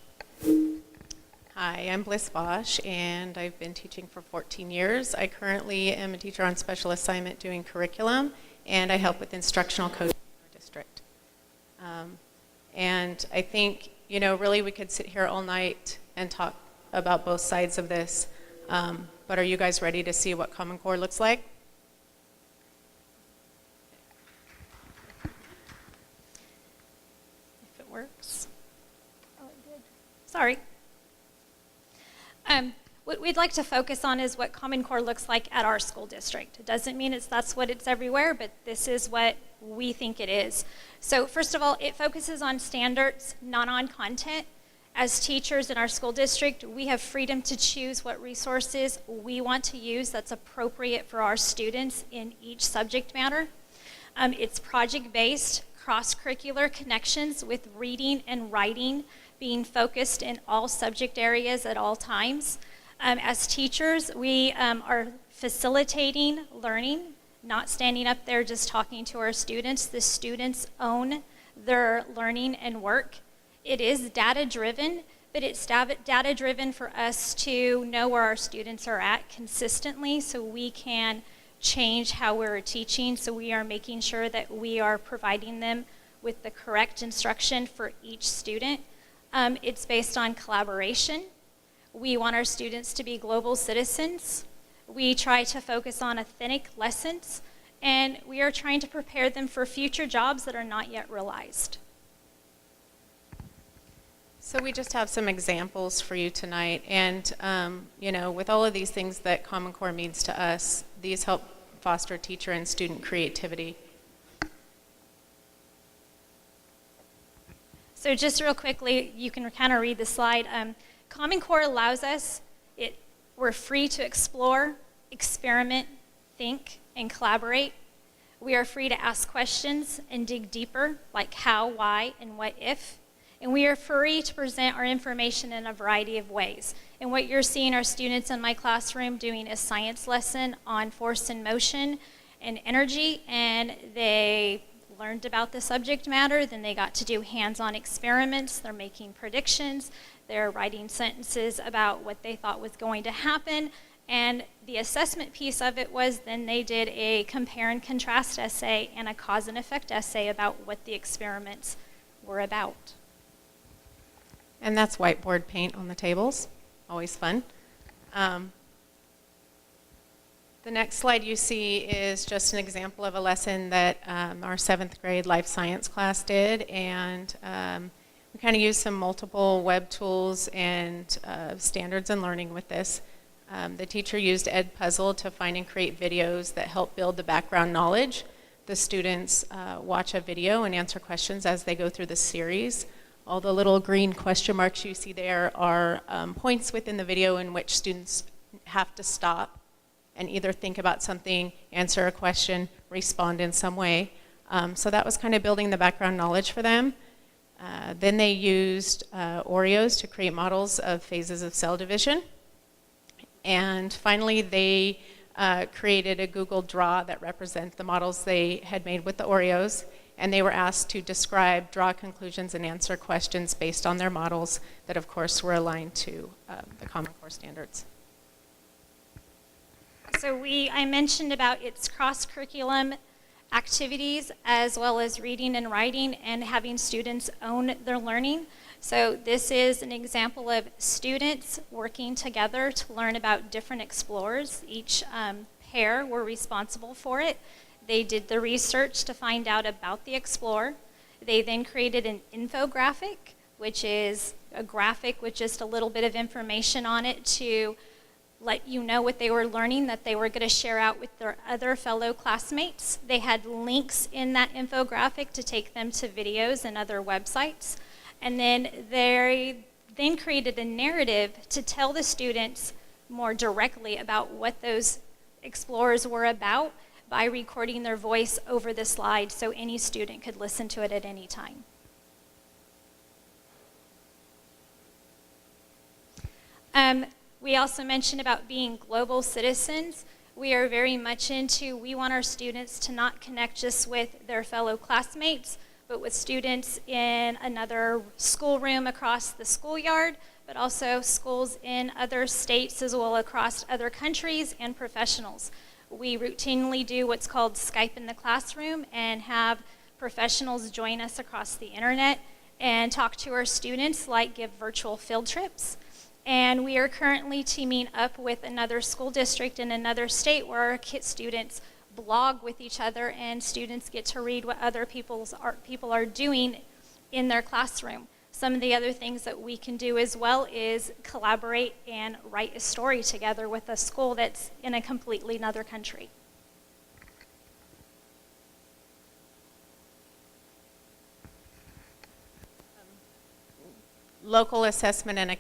Hi, I'm Bliss Bosch, and I've been teaching for 14 years. I currently am a teacher on special assignment doing curriculum, and I help with instructional coaching in our district. And I think, really we could sit here all night and talk about both sides of this, but are you guys ready to see what Common Core looks like? If it works. Oh, it did. Sorry. What we'd like to focus on is what Common Core looks like at our school district. It doesn't mean that's what it's everywhere, but this is what we think it is. So first of all, it focuses on standards, not on content. As teachers in our school district, we have freedom to choose what resources we want to use that's appropriate for our students in each subject matter. It's project-based, cross-curricular connections with reading and writing being focused in all subject areas at all times. As teachers, we are facilitating learning, not standing up there just talking to our students. The students own their learning and work. It is data-driven, but it's data-driven for us to know where our students are at consistently so we can change how we're teaching. So we are making sure that we are providing them with the correct instruction for each student. It's based on collaboration. We want our students to be global citizens. We try to focus on authentic lessons, and we are trying to prepare them for future jobs that are not yet realized. So we just have some examples for you tonight, and with all of these things that Common Core means to us, these help foster teacher and student creativity. So just real quickly, you can kind of read the slide. Common Core allows us, we're free to explore, experiment, think, and collaborate. We are free to ask questions and dig deeper, like how, why, and what if. And we are free to present our information in a variety of ways. And what you're seeing our students in my classroom doing a science lesson on force and motion and energy, and they learned about the subject matter, then they got to do hands-on experiments, they're making predictions, they're writing sentences about what they thought was going to happen, and the assessment piece of it was then they did a compare and contrast essay and a cause and effect essay about what the experiments were about. And that's whiteboard paint on the tables, always fun. The next slide you see is just an example of a lesson that our 7th grade life science class did, and we kind of used some multiple web tools and standards and learning with this. The teacher used Edpuzzle to find and create videos that help build the background knowledge. The students watch a video and answer questions as they go through the series. All the little green question marks you see there are points within the video in which students have to stop and either think about something, answer a question, respond in some way. So that was kind of building the background knowledge for them. Then they used Oreos to create models of phases of cell division. And finally, they created a Google Draw that represents the models they had made with the Oreos. And they were asked to describe, draw conclusions, and answer questions based on their models that, of course, were aligned to the Common Core standards. So I mentioned about its cross-curriculum activities as well as reading and writing and having students own their learning. So this is an example of students working together to learn about different explorers. Each pair were responsible for it. They did the research to find out about the explorer. They then created an infographic, which is a graphic with just a little bit of information on it to let you know what they were learning that they were going to share out with their other fellow classmates. They had links in that infographic to take them to videos and other websites. And then they then created a narrative to tell the students more directly about what those explorers were about by recording their voice over the slide so any student could listen to it at any time. We also mentioned about being global citizens. We are very much into, we want our students to not connect just with their fellow classmates, but with students in another schoolroom across the schoolyard, but also schools in other states as well across other countries and professionals. We routinely do what's called Skype in the classroom and have professionals join us across the internet and talk to our students, like give virtual field trips. And we are currently teaming up with another school district in another state where our students blog with each other and students get to read what other people are doing in their classroom. Some of the other things that we can do as well is collaborate and write a story together with a school that's in a completely another country. Local assessment and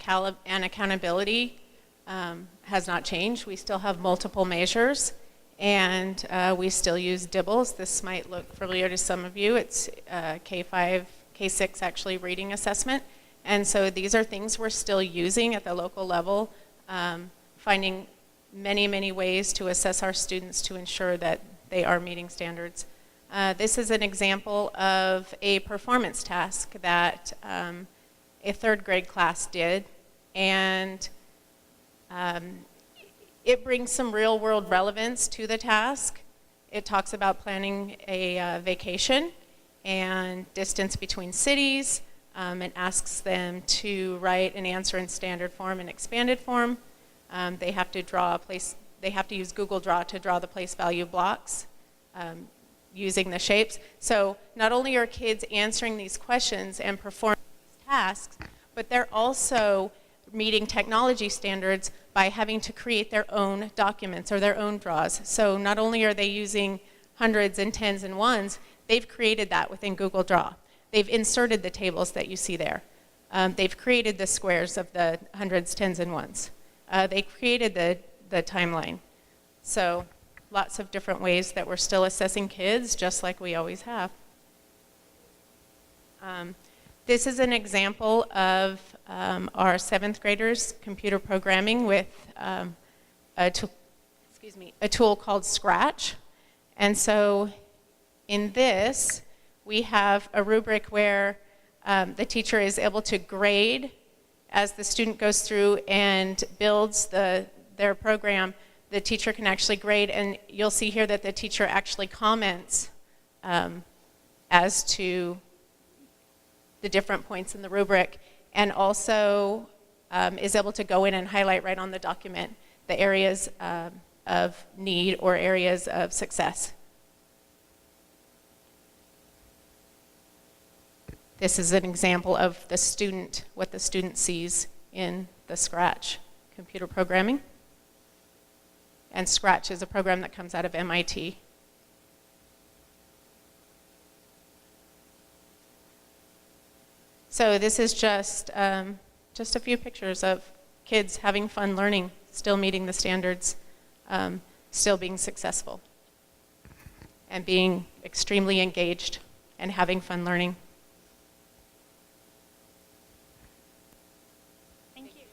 accountability has not changed. We still have multiple measures, and we still use DIBELS. This might look familiar to some of you. It's K5, K6 actually reading assessment. And so these are things we're still using at the local level, finding many, many ways to assess our students to ensure that they are meeting standards. This is an example of a performance task that a third grade class did, and it brings some real world relevance to the task. It talks about planning a vacation and distance between cities. It asks them to write an answer in standard form and expanded form. They have to draw a place, they have to use Google Draw to draw the place value blocks using the shapes. So not only are kids answering these questions and performing tasks, but they're also meeting technology standards by having to create their own documents or their own draws. So not only are they using hundreds and tens and ones, they've created that within Google Draw. They've inserted the tables that you see there. They've created the squares of the hundreds, tens, and ones. They created the timeline. So lots of different ways that we're still assessing kids, just like we always have. This is an example of our 7th graders computer programming with a tool called Scratch. And so in this, we have a rubric where the teacher is able to grade as the student goes through and builds their program. The teacher can actually grade, and you'll see here that the teacher actually comments as to the different points in the rubric, and also is able to go in and highlight right on the document the areas of need or areas of success. This is an example of the student, what the student sees in the Scratch computer programming. And Scratch is a program that comes out of MIT. So this is just a few pictures of kids having fun learning, still meeting the standards, still being successful, and being extremely engaged and having fun learning. Thank you.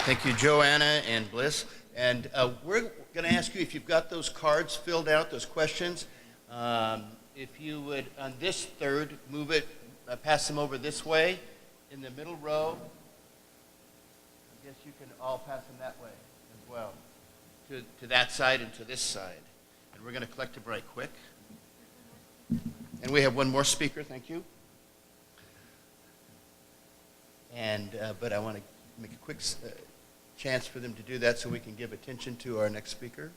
Thank you, Joanna and Bliss. And we're going to ask you if you've got those cards filled out, those questions. If you would, on this third, move it, pass them over this way in the middle row. I guess you can all pass them that way as well. to that side and to this side. And we're going to collect them right quick. And we have one more speaker, thank you. And, but I want to make a quick chance for them to do that so we can give attention to our next speaker.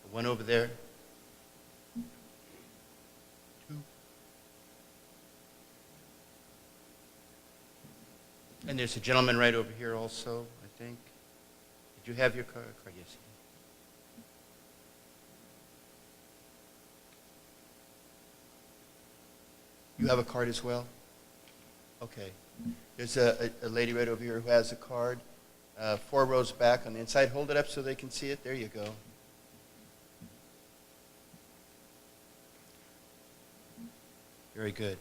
One over there. Two. And there's a gentleman right over here also, I think. Did you have your card? Yes. You have a card as well? Okay. There's a lady right over here who has a card. 4 rows back on the inside. Hold it up so they can see it. There you go. Very good.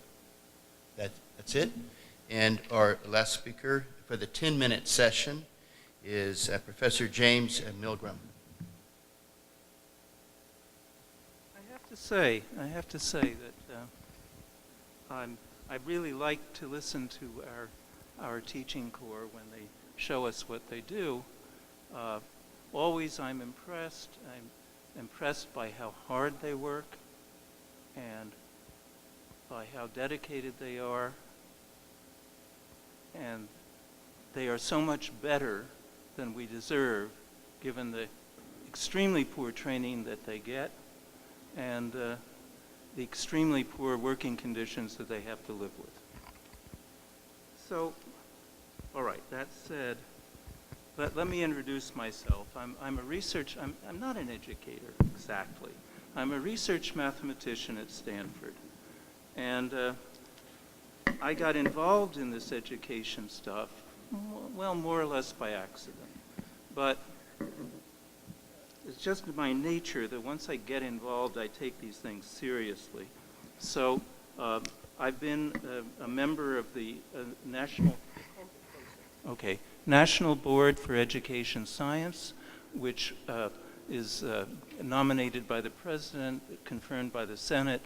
That's it. And our last speaker for the 10-minute session is Professor James Milgram. I have to say that I really like to listen to our teaching corps when they show us what they do. Always I'm impressed. I'm impressed by how hard they work and by how dedicated they are. And they are so much better than we deserve, given the extremely poor training that they get and the extremely poor working conditions that they have to live with. So, all right, that said, let me introduce myself. I'm not an educator exactly. I'm a research mathematician at Stanford. And I got involved in this education stuff, well, more or less by accident. But it's just my nature that once I get involved, I take these things seriously. So I've been a member of the National Board for Education Science, which is nominated by the President, confirmed by the Senate.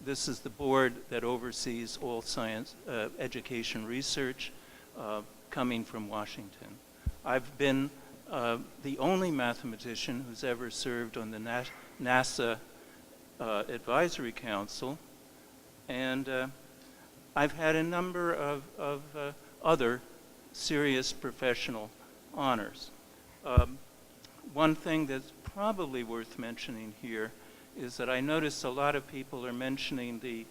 This is the board that oversees all science education research coming from Washington. I've been the only mathematician who's ever served on the NASA Advisory Council, and I've had a number of other serious professional honors. One thing that's probably worth mentioning here is that I notice a lot of people are mentioning the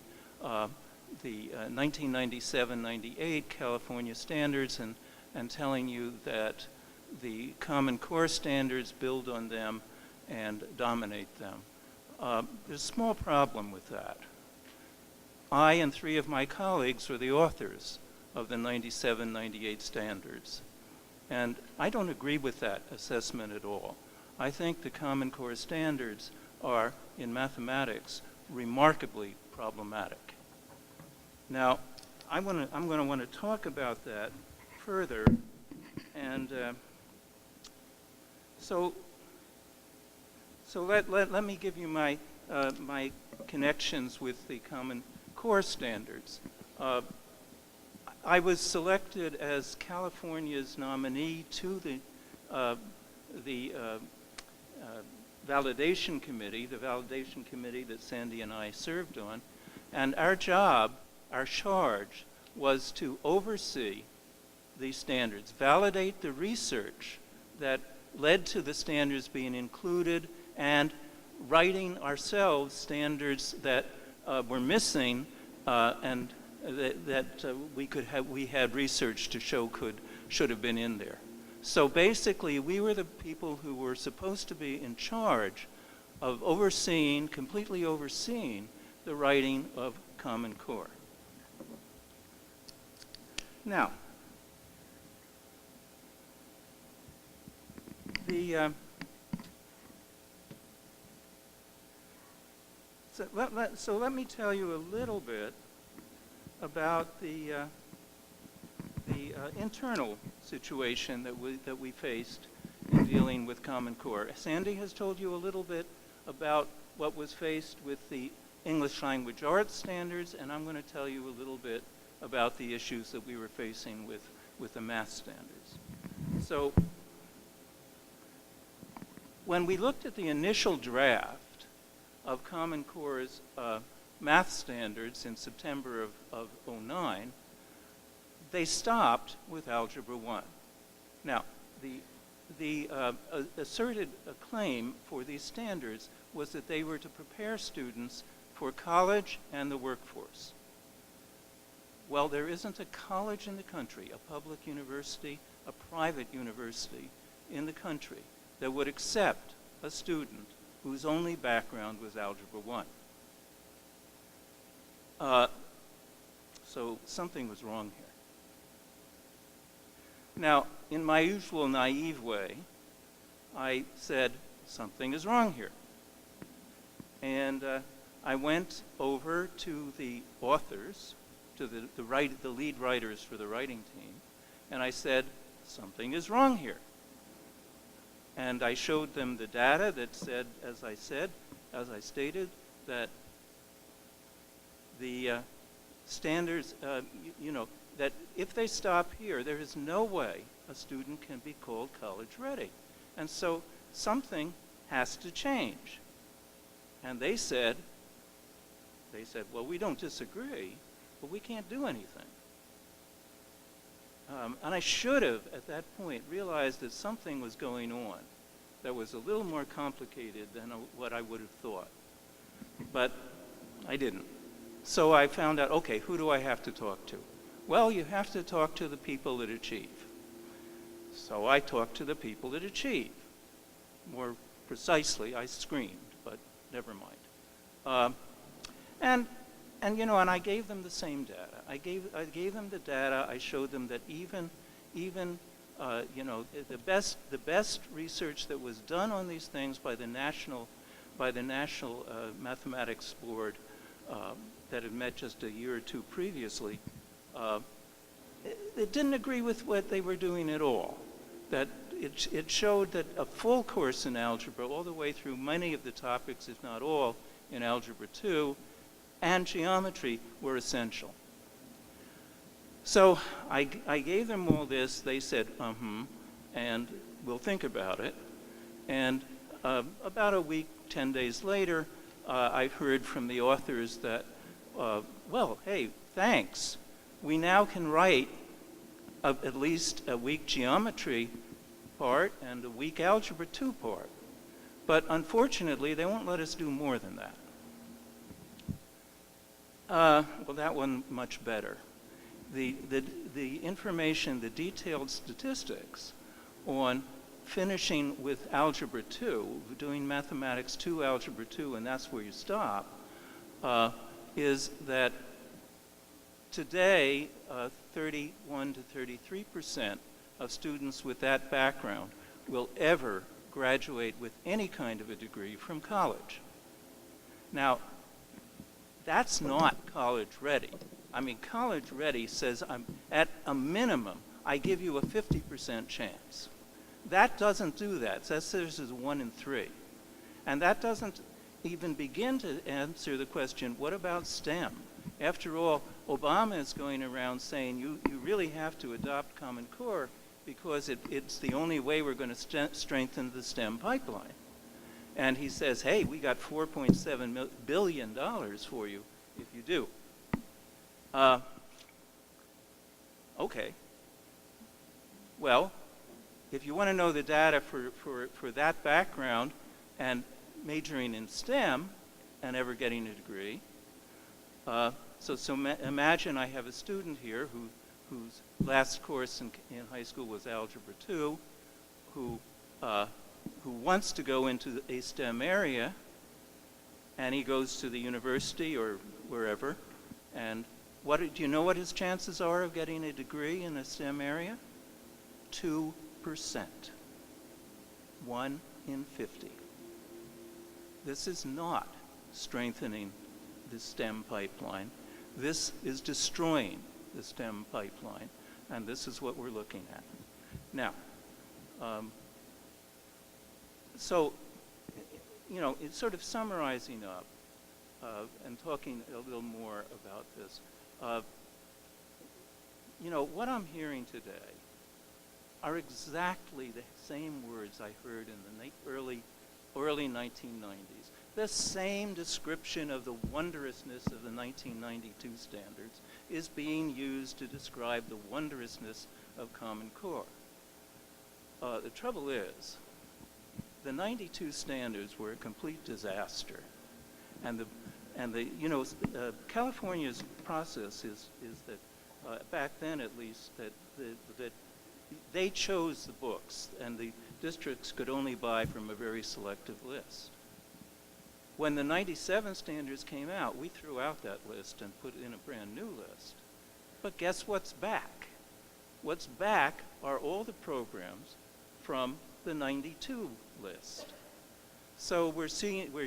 1997-98 California standards and telling you that the Common Core standards build on them and dominate them. There's a small problem with that. I and 3 of my colleagues were the authors of the 97-98 standards. And I don't agree with that assessment at all. I think the Common Core standards are, in mathematics, remarkably problematic. Now, I'm going to want to talk about that further, and so let me give you my my connections with the Common Core standards. I was selected as California's nominee to the validation committee that Sandy and I served on, and our charge was to oversee these standards, validate the research that led to the standards being included, and writing ourselves standards that were missing and that we had research to show should have been in there. So basically, we were the people who were supposed to be in charge of completely overseeing the writing of Common Core. Now, so let me tell you a little bit about the internal situation that we faced in dealing with Common Core. Sandy has told you a little bit about what was faced with the English language arts standards, and I'm going to tell you a little bit about the issues that we were facing with the math standards. So when we looked at the initial draft of Common Core's math standards in September of '09, they stopped with Algebra 1. Now, the asserted claim for these standards was that they were to prepare students for college and the workforce. Well, there isn't a college in the country, a public university, a private university in the country that would accept a student whose only background was Algebra 1. So something was wrong here. Now, in my usual naive way, I said, something is wrong here. And I went over to the authors, to the lead writers for the writing team, and I said, something is wrong here. And I showed them the data that said, as I stated, that the standards, that if they stop here, there is no way a student can be called college ready. And so something has to change. And they said, well, we don't disagree, but we can't do anything. And I should have, at that point, realized that something was going on that was a little more complicated than what I would have thought. But I didn't. So I found out, okay, who do I have to talk to? Well, you have to talk to the people that achieve. So I talked to the people that achieve. More precisely, I screamed, but never mind. And I gave them the same data. I gave them the data. I showed them that even the best research that was done on these things by the National Mathematics Board that had met just a year or two previously, it didn't agree with what they were doing at all. That it showed that a full course in algebra, all the way through many of the topics, if not all, in Algebra 2, and geometry were essential. So I gave them all this. They said, and we'll think about it. And about a week, 10 days later, I heard from the authors that, well, hey, thanks. We now can write at least a weak geometry part and a weak Algebra 2 part. But unfortunately, they won't let us do more than that. Well, that one much better. The information, the detailed statistics on finishing with Algebra 2, doing Mathematics 2, Algebra 2, and that's where you stop, is that today, 31 to 33% of students with that background will ever graduate with any kind of a degree from college. Now, that's not college ready. I mean, college ready says at a minimum, I give you a 50% chance. That doesn't do that. That says there's 1 in 3. And that doesn't even begin to answer the question, what about STEM? After all, Obama is going around saying you really have to adopt Common Core because it's the only way we're going to strengthen the STEM pipeline. And he says, hey, we got $4.7 billion for you if you do. Okay. Well, if you want to know the data for that background and majoring in STEM and ever getting a degree, so imagine I have a student here whose last course in high school was Algebra 2, who wants to go into a STEM area, and he goes to the university or wherever, and do you know what his chances are of getting a degree in a STEM area? 2%. 1 in 50. This is not strengthening the STEM pipeline. This is destroying the STEM pipeline, and this is what we're looking at. Now, So, you know, it's sort of summarizing up and talking a little more about this. You know, what I'm hearing today are exactly the same words I heard in the early 1990s. The same description of the wondrousness of the 1992 standards is being used to describe the wondrousness of Common Core. The trouble is, the 92 standards were a complete disaster. And California's process is that, back then at least, that they chose the books and the districts could only buy from a very selective list. When the 97 standards came out, we threw out that list and put in a brand new list. But guess what's back? What's back are all the programs from the 92 list. So we're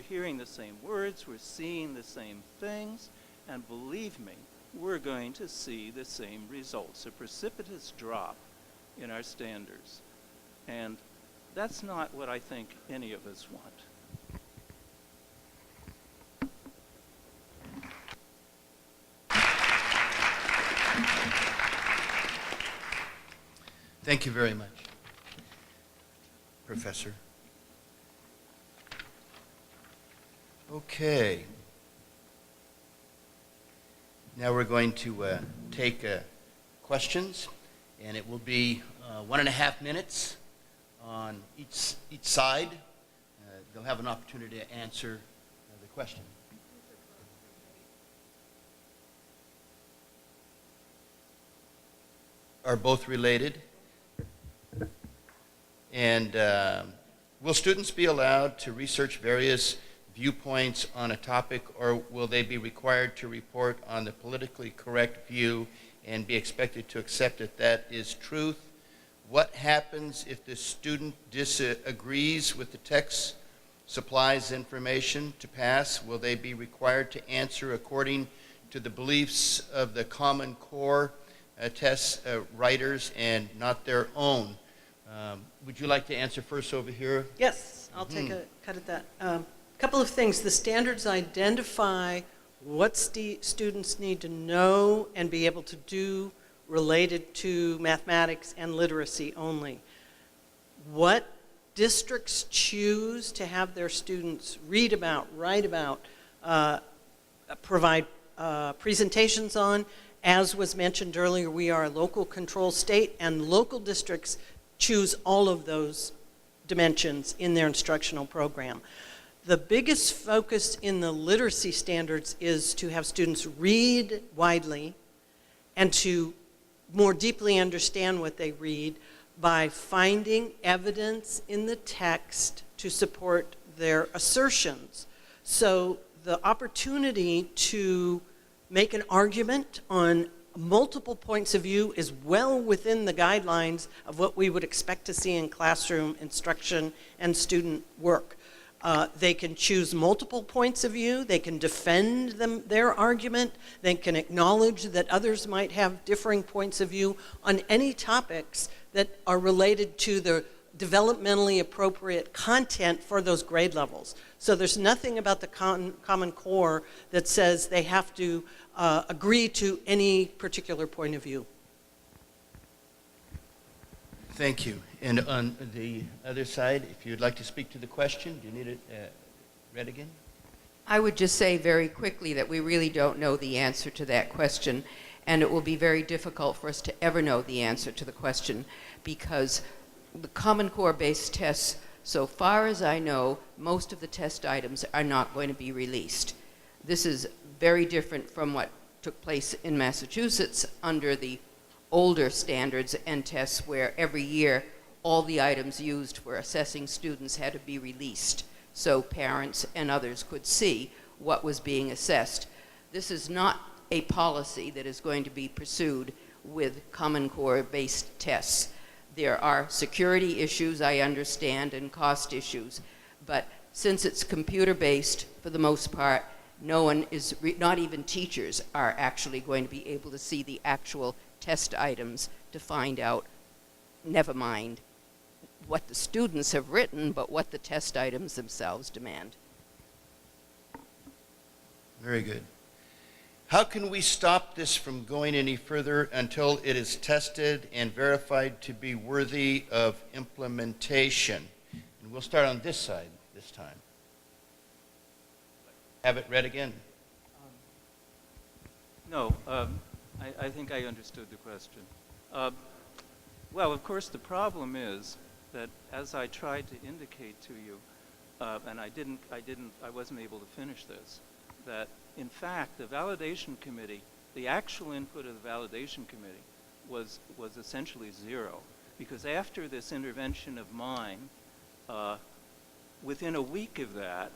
hearing the same words, we're seeing the same things, and believe me, we're going to see the same results, a precipitous drop in our standards. And that's not what I think any of us want. Thank you very much, Professor. Okay. Now we're going to take questions, and it will be 1.5 minutes on each side. They'll have an opportunity to answer the question. Are both related? And will students be allowed to research various viewpoints on a topic, or will they be required to report on the politically correct view and be expected to accept that is truth? What happens if the student disagrees with the text, supplies information to pass? Will they be required to answer according to the beliefs of the Common Core test writers and not their own? Would you like to answer first over here? Yes, I'll take a cut at that. Couple of things. The standards identify what students need to know and be able to do related to mathematics and literacy only. What districts choose to have their students read about, write about, provide presentations on, as was mentioned earlier, we are a local control state, and local districts choose all of those dimensions in their instructional program. The biggest focus in the literacy standards is to have students read widely and to more deeply understand what they read by finding evidence in the text to support their assertions. So the opportunity to make an argument on multiple points of view is well within the guidelines of what we would expect to see in classroom instruction and student work. They can choose multiple points of view, they can defend their argument, they can acknowledge that others might have differing points of view on any topics that are related to the developmentally appropriate content for those grade levels. So there's nothing about the Common Core that says they have to agree to any particular point of view. Thank you. And on the other side, if you'd like to speak to the question, do you need it read again? I would just say very quickly that we really don't know the answer to that question, and it will be very difficult for us to ever know the answer to the question, because the Common Core-based tests, so far as I know, most of the test items are not going to be released. This is very different from what took place in Massachusetts under the older standards and tests, where every year all the items used for assessing students had to be released so parents and others could see what was being assessed. This is not a policy that is going to be pursued with Common Core-based tests. There are security issues, I understand, and cost issues, but since it's computer-based for the most part, no one is, not even teachers, are actually going to be able to see the actual test items to find out, never mind what the students have written, but what the test items themselves demand. Very good. How can we stop this from going any further until it is tested and verified to be worthy of implementation? And we'll start on this side this time. Have it read again. No, I think I understood the question. Well, of course, the problem is that as I tried to indicate to you, and I wasn't able to finish this, that in fact the validation committee, the actual input of the validation committee was essentially zero, because after this intervention of mine, within a week of that,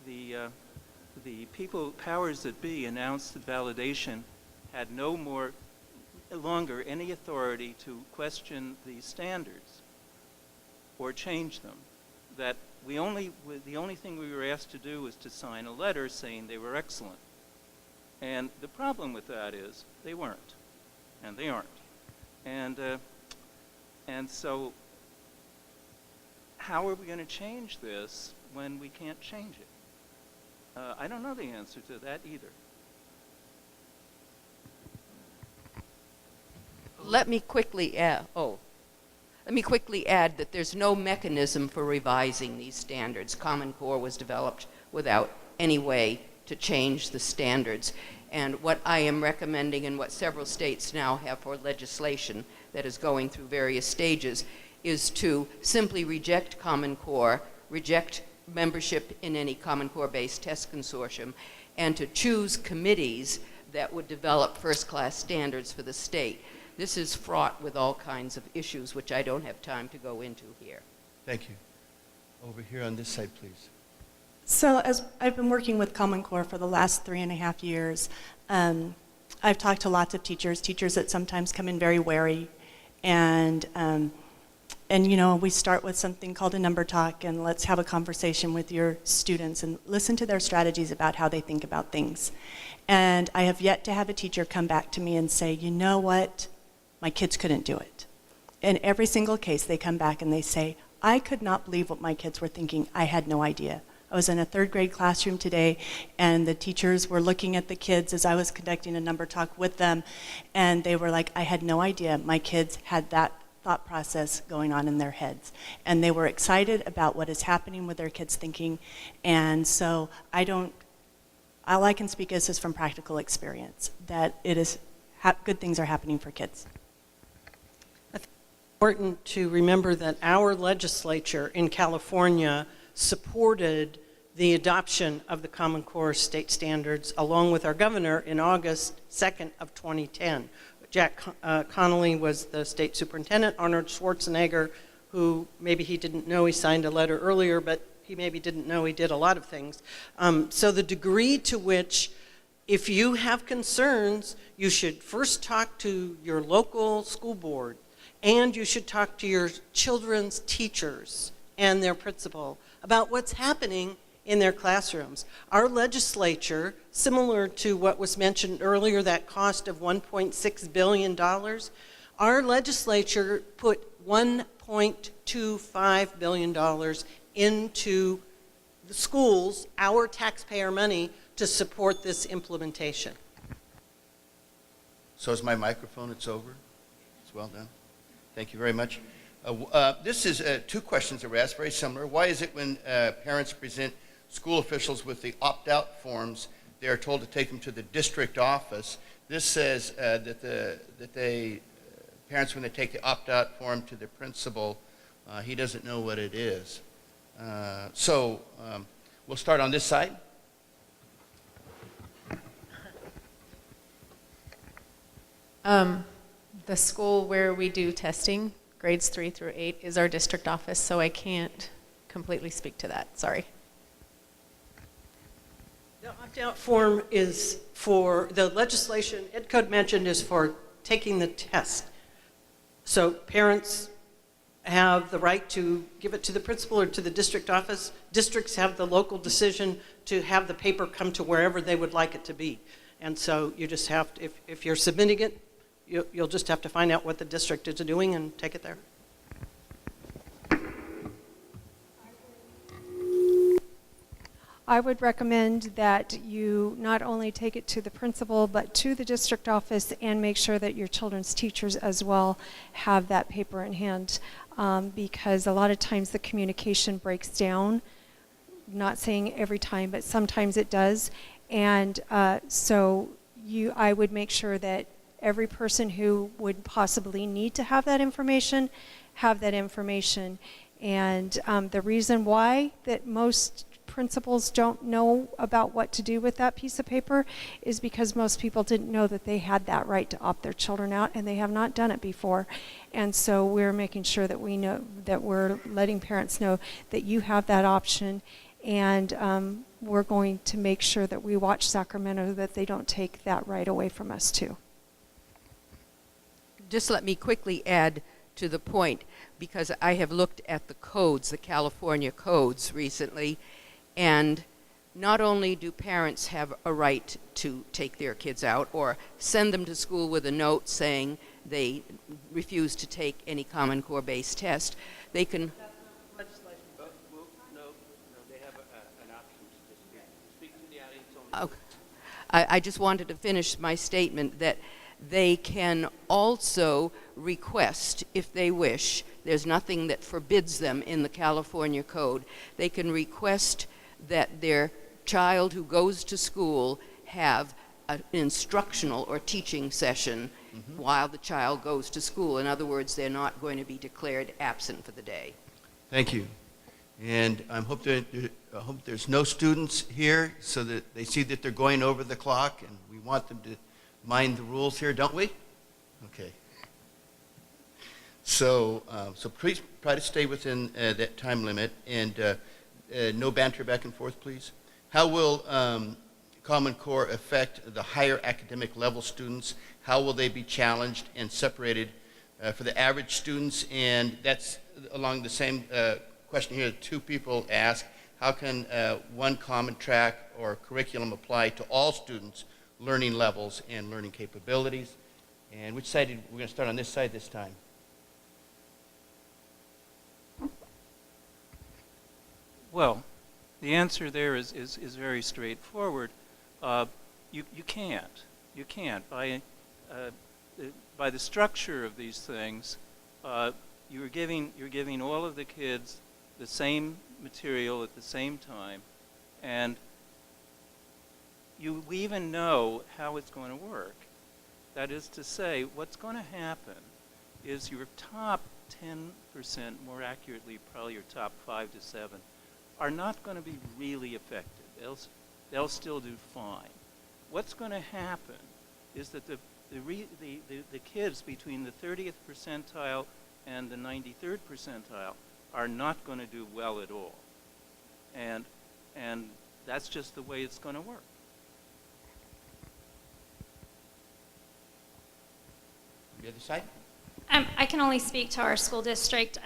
the powers that be announced that validation had no longer any authority to question the standards or change them. That the only thing we were asked to do was to sign a letter saying they were excellent. And the problem with that is they weren't, and they aren't. And so how are we going to change this when we can't change it? I don't know the answer to that either. Let me quickly add that there's no mechanism for revising these standards. Common Core was developed without any way to change the standards. And what I am recommending, and what several states now have for legislation that is going through various stages, is to simply reject Common Core, reject membership in any Common Core-based test consortium, and to choose committees that would develop first-class standards for the state. This is fraught with all kinds of issues, which I don't have time to go into here. Thank you. Over here on this side, please. So as I've been working with Common Core for the last 3.5 years, I've talked to lots of teachers that sometimes come in very wary, and you know, we start with something called a number talk, and let's have a conversation with your students and listen to their strategies about how they think about things. And I have yet to have a teacher come back to me and say, you know what, my kids couldn't do it. In every single case, they come back and they say, I could not believe what my kids were thinking. I had no idea. I was in a 3rd grade classroom today, and the teachers were looking at the kids as I was conducting a number talk with them, and they were like, I had no idea my kids had that thought process going on in their heads. And they were excited about what is happening with their kids' thinking. And so all I can speak is from practical experience, that it is good things are happening for kids. It's important to remember that our legislature in California supported the adoption of the Common Core state standards along with our governor in August 2nd of 2010. Jack Connolly was the state superintendent. Arnold Schwarzenegger, who maybe he didn't know he signed a letter earlier, but he maybe didn't know he did a lot of things. So the degree to which, if you have concerns, you should first talk to your local school board, and you should talk to your children's teachers and their principal about what's happening in their classrooms. Our legislature, similar to what was mentioned earlier, that cost of $1.6 billion, our legislature put $1.25 billion into the schools, our taxpayer money, to support this implementation. So is my microphone, it's over? It's well done. Thank you very much. This is 2 questions that were asked, very similar. Why is it when parents present school officials with the opt-out forms, they are told to take them to the district office? This says that parents, when they take the opt-out form to the principal, he doesn't know what it is. So we'll start on this side. The school where we do testing, grades 3 through 8, is our district office, so I can't completely speak to that. Sorry. The opt-out form is for, the legislation Ed Code mentioned is for taking the test. So parents have the right to give it to the principal or to the district office. Districts have the local decision to have the paper come to wherever they would like it to be. And so you just have to, if you're submitting it, you'll just have to find out what the district is doing and take it there. I would recommend that you not only take it to the principal, but to the district office and make sure that your children's teachers as well have that paper in hand. Because a lot of times the communication breaks down. Not saying every time, but sometimes it does. And so I would make sure that every person who would possibly need to have that information, have that information. And the reason why that most principals don't know about what to do with that piece of paper is because most people didn't know that they had that right to opt their children out, and they have not done it before. And so we're making sure that we know, that we're letting parents know that you have that option. And we're going to make sure that we watch Sacramento, that they don't take that right away from us too. Just let me quickly add to the point, because I have looked at the codes, the California codes recently, and not only do parents have a right to take their kids out or send them to school with a note saying they refuse to take any Common Core based test, they can... Okay. I just wanted to finish my statement that they can also request, if they wish, there's nothing that forbids them in the California Code, they can request that their child who goes to school have an instructional or teaching session while the child goes to school. In other words, they're not going to be declared absent for the day. Thank you. And I hope there's no students here so that they see that they're going over the clock, and we want them to mind the rules here, don't we? Okay. So please try to stay within that time limit, and no banter back and forth, please. How will Common Core affect the higher academic level students? How will they be challenged and separated for the average students? And that's along the same question here that two people ask. How can one common track or curriculum apply to all students' learning levels and learning capabilities? And which side, we're going to start on this side this time. Well, the answer there is very straightforward. You can't. You can't. By the structure of these things, you're giving all of the kids the same material at the same time, and you even know how it's going to work. That is to say, what's going to happen is your top 10%, more accurately, probably your top 5 to 7, are not going to be really affected. They'll still do fine. What's going to happen is that the kids between the 30th percentile and the 93rd percentile are not going to do well at all. And that's just the way it's going to work. The other side? I can only speak to our school district.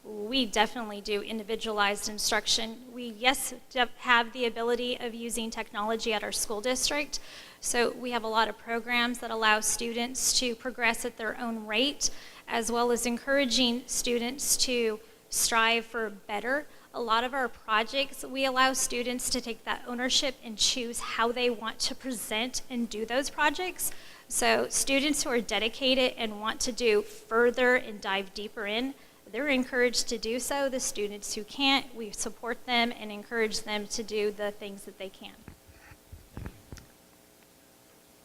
We definitely do individualized instruction. We, yes, have the ability of using technology at our school district. So we have a lot of programs that allow students to progress at their own rate, as well as encouraging students to strive for better. A lot of our projects, we allow students to take that ownership and choose how they want to present and do those projects. So students who are dedicated and want to do further and dive deeper in, they're encouraged to do so. The students who can't, we support them and encourage them to do the things that they can.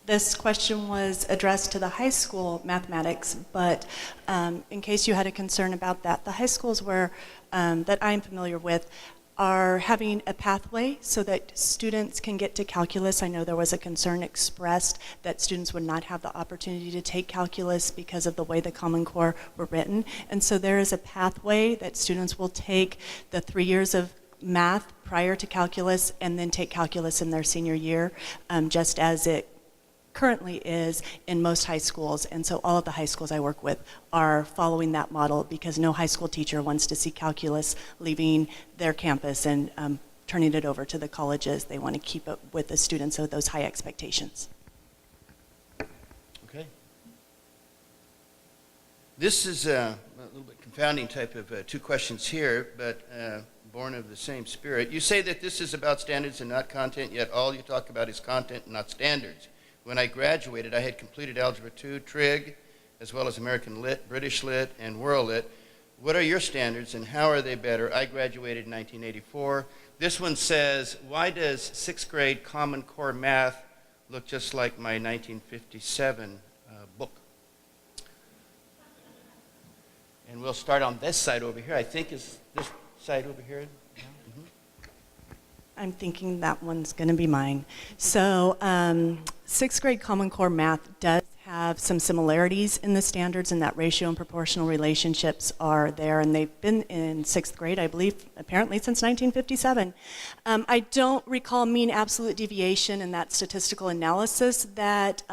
This question was addressed to the high school mathematics, but in case you had a concern about that, the high schools where that I'm familiar with are having a pathway so that students can get to calculus. I know there was a concern expressed that students would not have the opportunity to take calculus because of the way the Common Core were written. And so there is a pathway that students will take the 3 years of math prior to calculus and then take calculus in their senior year, just as it currently is in most high schools. And so all of the high schools I work with are following that model because no high school teacher wants to see calculus leaving their campus and turning it over to the colleges. They want to keep up with the students with those high expectations. Okay. This is a little bit confounding type of two questions here, but born of the same spirit. You say that this is about standards and not content, yet all you talk about is content and not standards. When I graduated, I had completed Algebra 2, Trig, as well as American Lit, British Lit, and World Lit. What are your standards and how are they better? I graduated in 1984. This one says, why does 6th grade Common Core math look just like my 1957 book? And we'll start on this side over here. I think is this side over here. Mm-hmm. I'm thinking that one's going to be mine. So 6th grade Common Core math does have some similarities in the standards, and that ratio and proportional relationships are there, and they've been in 6th grade, I believe, apparently since 1957. I don't recall mean absolute deviation in that statistical analysis that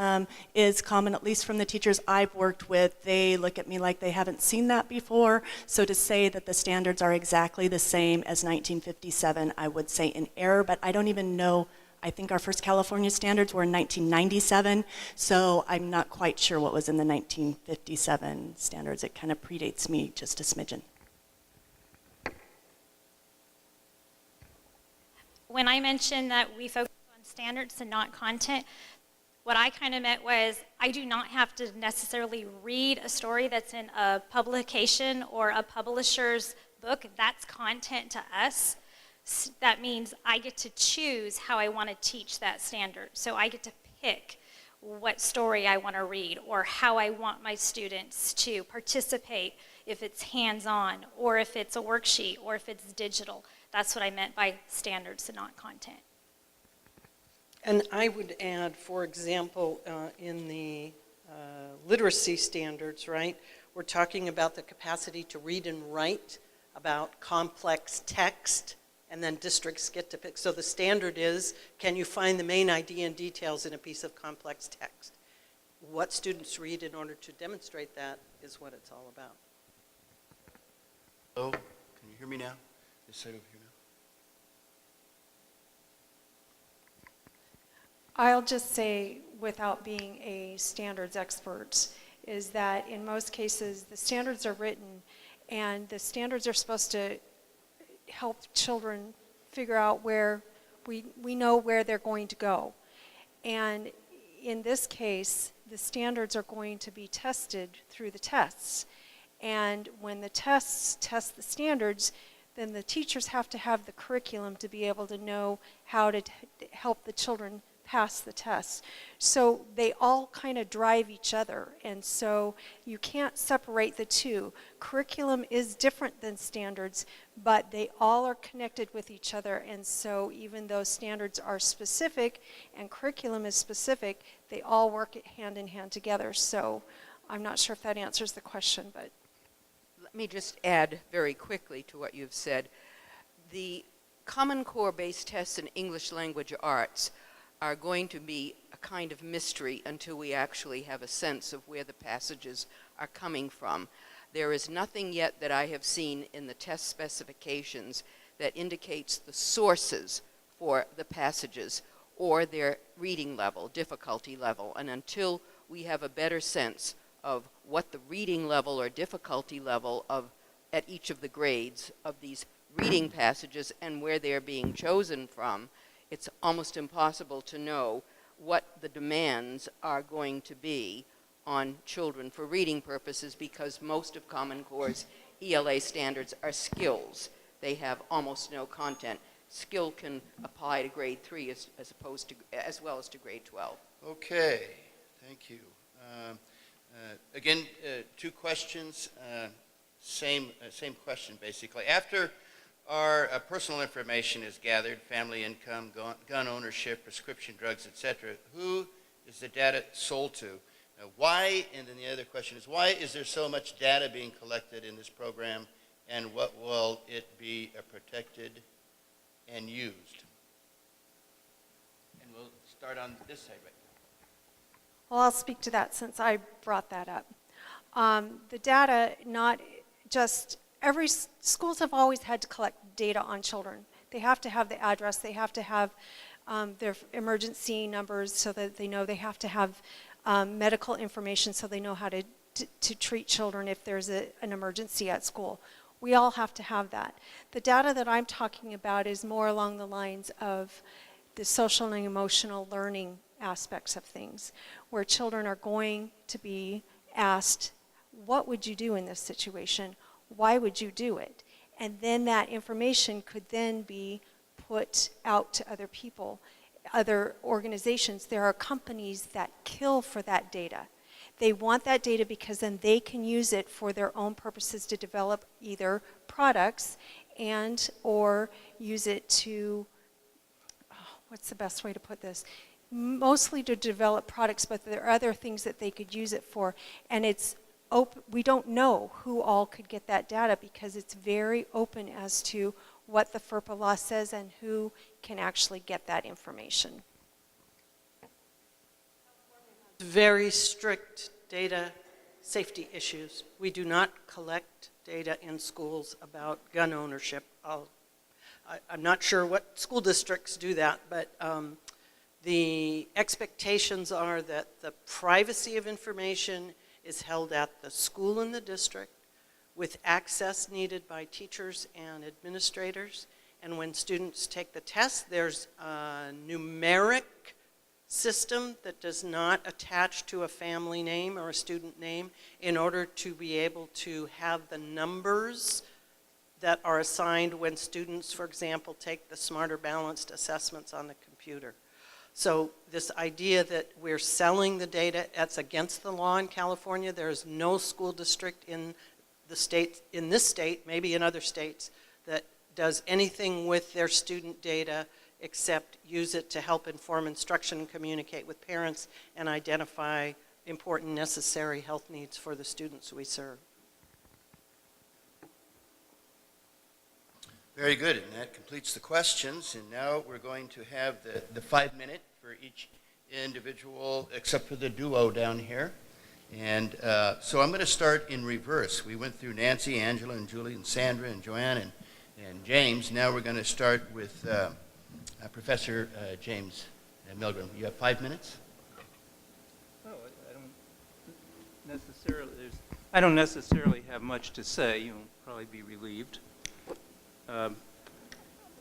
is common, at least from the teachers I've worked with. They look at me like they haven't seen that before. So to say that the standards are exactly the same as 1957, I would say in error, but I don't even know. I think our first California standards were in 1997, so I'm not quite sure what was in the 1957 standards. It kind of predates me just a smidgen. When I mentioned that we focus on standards and not content, what I kind of meant was I do not have to necessarily read a story that's in a publication or a publisher's book. That's content to us. That means I get to choose how I want to teach that standard. So I get to pick what story I want to read or how I want my students to participate, if it's hands-on or if it's a worksheet or if it's digital. That's what I meant by standards and not content. And I would add, for example, in the literacy standards, right, we're talking about the capacity to read and write, about complex text, and then districts get to pick. So the standard is, can you find the main idea and details in a piece of complex text? What students read in order to demonstrate that is what it's all about. Oh, can you hear me now? This side over here now. I'll just say, without being a standards expert, is that in most cases the standards are written and the standards are supposed to help children figure out where we know where they're going to go. And in this case, the standards are going to be tested through the tests. And when the tests test the standards, then the teachers have to have the curriculum to be able to know how to help the children pass the tests. So they all kind of drive each other, and so you can't separate the two. Curriculum is different than standards, but they all are connected with each other, and so even though standards are specific and curriculum is specific, they all work hand in hand together. So I'm not sure if that answers the question, but Let me just add very quickly to what you've said. The Common Core-based tests in English language arts are going to be a kind of mystery until we actually have a sense of where the passages are coming from. There is nothing yet that I have seen in the test specifications that indicates the sources for the passages or their reading level, difficulty level. And until we have a better sense of what the reading level or difficulty level of at each of the grades of these reading passages and where they're being chosen from, it's almost impossible to know what the demands are going to be on children for reading purposes, because most of Common Core's ELA standards are skills. They have almost no content. Skill can apply to grade 3 as well as to grade 12. Okay, thank you. Again, two questions, same question basically. After our personal information is gathered, family income, gun ownership, prescription drugs, etc., who is the data sold to? Why, and then the other question is, why is there so much data being collected in this program, and what will it be protected and used? And we'll start on this side right now. well, I'll speak to that since I brought that up. The data, not just schools have always had to collect data on children. They have to have the address, they have to have their emergency numbers so that they know, they have to have medical information so they know how to treat children if there's an emergency at school. We all have to have that. The data that I'm talking about is more along the lines of the social and emotional learning aspects of things, where children are going to be asked, what would you do in this situation? Why would you do it? And then that information could then be put out to other people, other organizations. There are companies that kill for that data. They want that data because then they can use it for their own purposes to develop either products and or use it to, what's the best way to put this? Mostly to develop products, but there are other things that they could use it for. And it's open. We don't know who all could get that data because it's very open as to what the FERPA law says and who can actually get that information. Very strict data safety issues. We do not collect data in schools about gun ownership. I'm not sure what school districts do that, but the expectations are that the privacy of information is held at the school and the district with access needed by teachers and administrators. And when students take the test, there's a numeric system that does not attach to a family name or a student name in order to be able to have the numbers that are assigned when students, for example, take the smarter balanced assessments on the computer. So this idea that we're selling the data, that's against the law in California. There is no school district in the state, in this state, maybe in other states, that does anything with their student data except use it to help inform instruction and communicate with parents and identify important necessary health needs for the students we serve. Very good, and that completes the questions. And now we're going to have the 5 minute for each individual, except for the duo down here. And so I'm going to start in reverse. We went through Nancy, Angela, and Julie, and Sandra, and Joanne, and James. Now we're going to start with Professor James Milgram. You have 5 minutes? Oh, I don't necessarily have much to say. You'll probably be relieved.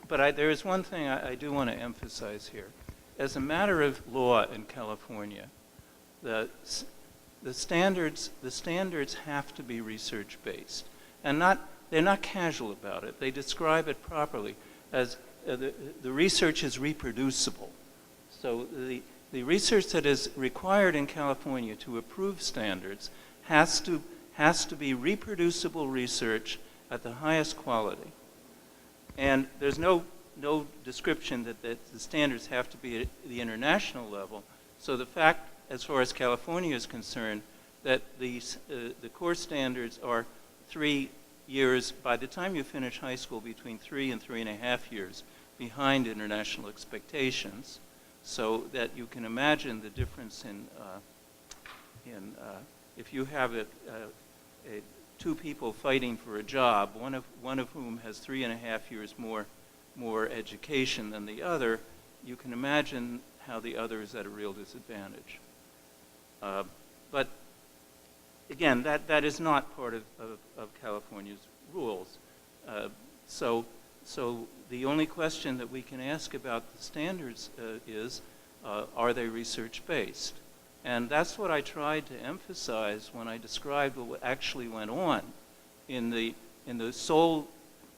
But there is one thing I do want to emphasize here. As a matter of law in California, the standards have to be research-based, and they're not casual about it. They describe it properly as the research is reproducible. So the research that is required in California to approve standards has to be reproducible research at the highest quality. And there's no description that the standards have to be at the international level. So the fact, as far as California is concerned, that the core standards are 3 years, by the time you finish high school, between 3 and 3.5 years behind international expectations, so that you can imagine the difference in if you have two people fighting for a job, one of whom has 3.5 years more education than the other, you can imagine how the other is at a real disadvantage. But again, that is not part of California's rules. So the only question that we can ask about the standards is, are they research-based? And that's what I tried to emphasize when I described what actually went on in the sole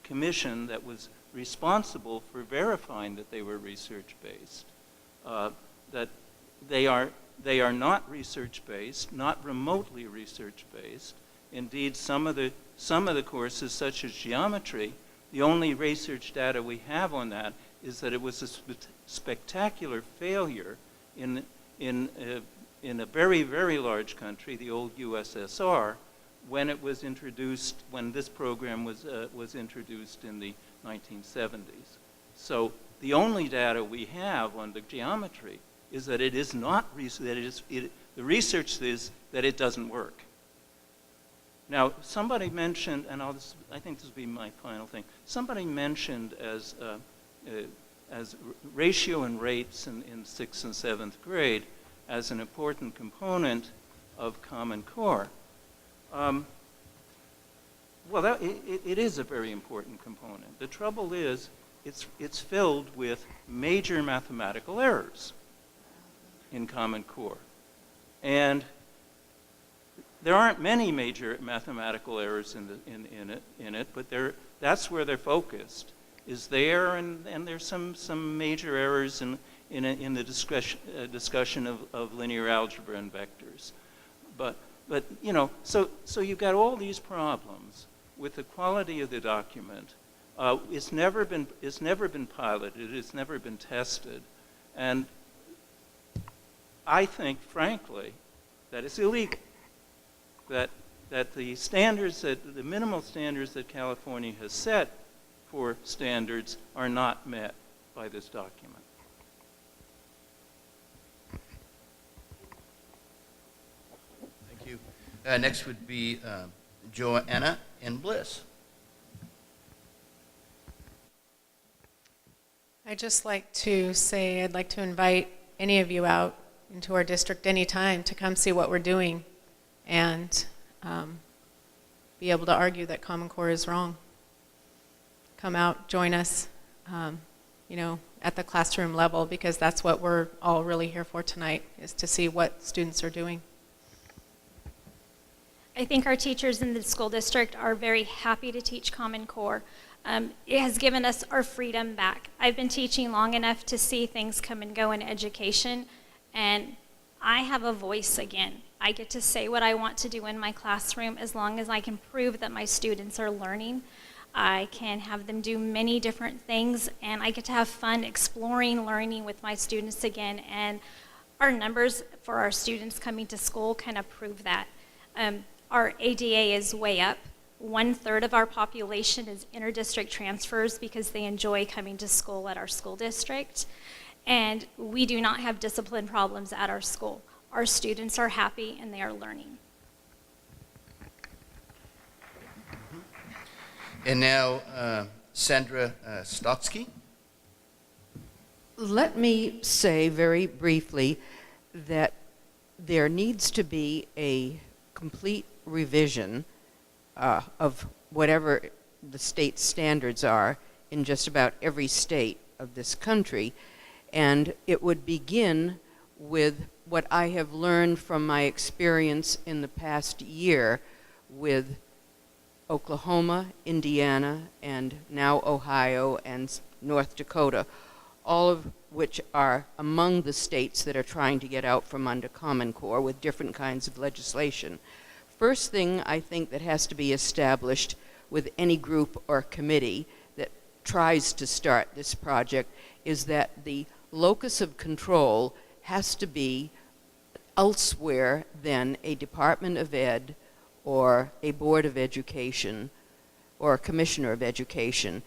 commission that was responsible for verifying that they were research-based. That they are not research-based, not remotely research-based. Indeed, some of the courses, such as geometry, the only research data we have on that is that it was a spectacular failure in a very, very large country, the old USSR, when it was introduced, when this program was introduced in the 1970s. So the only data we have on the geometry is that it is not the research is that it doesn't work. Now, somebody mentioned, and I think this will be my final thing. Somebody mentioned as ratio and rates in 6th and 7th grade as an important component of Common Core. Well, it is a very important component. The trouble is, it's filled with major mathematical errors in Common Core. And there aren't many major mathematical errors in it, but that's where they're focused, is there, and there's some major errors in the discussion of linear algebra and vectors. But you know, so you've got all these problems with the quality of the document. It's never been piloted. It's never been tested, and I think, frankly, that it's illegal. That the standards the minimal standards that California has set for standards are not met by this document. Thank you. Next would be Joanna and Bliss. I'd just like to say I'd like to invite any of you out into our district anytime to come see what we're doing and be able to argue that Common Core is wrong. Come out, join us, you know, at the classroom level, because that's what we're all really here for tonight, is to see what students are doing. I think our teachers in the school district are very happy to teach Common Core. It has given us our freedom back. I've been teaching long enough to see things come and go in education, and I have a voice again. I get to say what I want to do in my classroom as long as I can prove that my students are learning. I can have them do many different things, and I get to have fun exploring learning with my students again, and our numbers for our students coming to school kind of prove that. Our ADA is way up. 1/3 of our population is inter-district transfers because they enjoy coming to school at our school district. And we do not have discipline problems at our school. Our students are happy and they are learning. And now, Sandra Stotsky. Let me say very briefly that there needs to be a complete revision of whatever the state standards are in just about every state of this country. And it would begin with what I have learned from my experience in the past year with Oklahoma, Indiana, and now Ohio and North Dakota, all of which are among the states that are trying to get out from under Common Core with different kinds of legislation. First thing I think that has to be established with any group or committee that tries to start this project is that the locus of control has to be elsewhere than a Department of Ed or a Board of Education or a Commissioner of Education.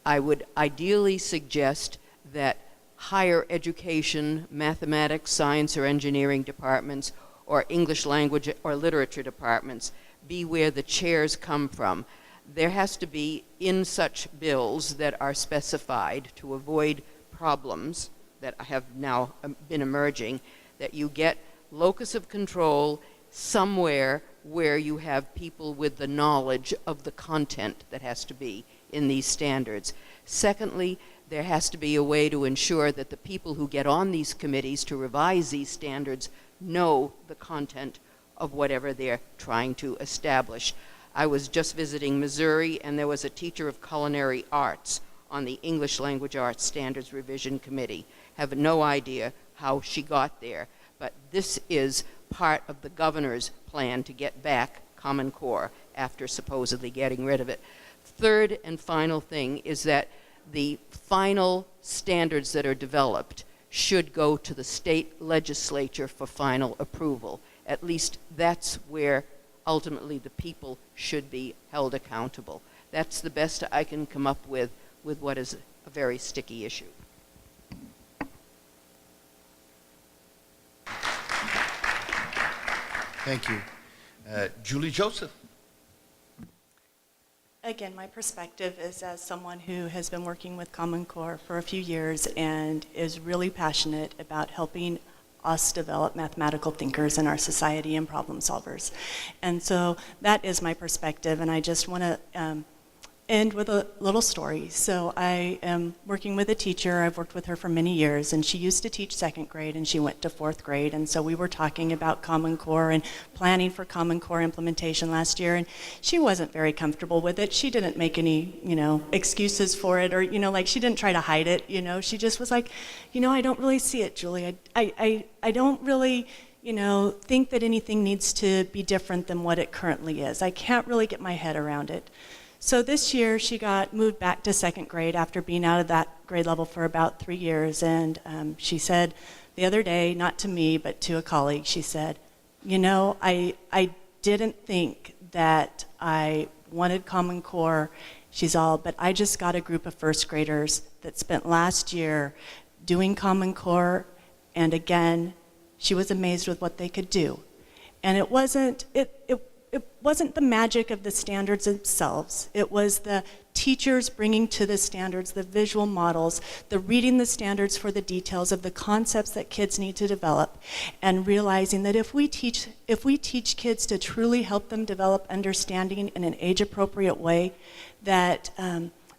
I would ideally suggest that higher education, mathematics, science, or engineering departments or English language or literature departments be where the chairs come from. There has to be in such bills that are specified to avoid problems that have now been emerging, that you get locus of control somewhere where you have people with the knowledge of the content that has to be in these standards. Secondly, there has to be a way to ensure that the people who get on these committees to revise these standards know the content of whatever they're trying to establish. I was just visiting Missouri, and there was a teacher of culinary arts on the English Language Arts Standards Revision Committee. Have no idea how she got there, but this is part of the governor's plan to get back Common Core after supposedly getting rid of it. Third and final thing is that the final standards that are developed should go to the state legislature for final approval. At least that's where ultimately the people should be held accountable. That's the best I can come up with what is a very sticky issue. Thank you. Julie Joseph. Again, my perspective is as someone who has been working with Common Core for a few years and is really passionate about helping us develop mathematical thinkers in our society and problem solvers. And so that is my perspective, and I just want to end with a little story. So I am working with a teacher. I've worked with her for many years, and she used to teach second grade, and she went to fourth grade. And so we were talking about Common Core and planning for Common Core implementation last year, and she wasn't very comfortable with it. She didn't make any, excuses for it, or, like she didn't try to hide it. She just was like, I don't really see it, Julie. I don't really, think that anything needs to be different than what it currently is. I can't really get my head around it. So this year she got moved back to second grade after being out of that grade level for about 3 years. And she said the other day, not to me, but to a colleague, she said, I didn't think that I wanted Common Core. She's all, but I just got a group of first graders that spent last year doing Common Core. And again, she was amazed with what they could do. And it wasn't the magic of the standards themselves. It was the teachers bringing to the standards the visual models, the reading the standards for the details of the concepts that kids need to develop, and realizing that if we teach kids to truly help them develop understanding in an age-appropriate way, that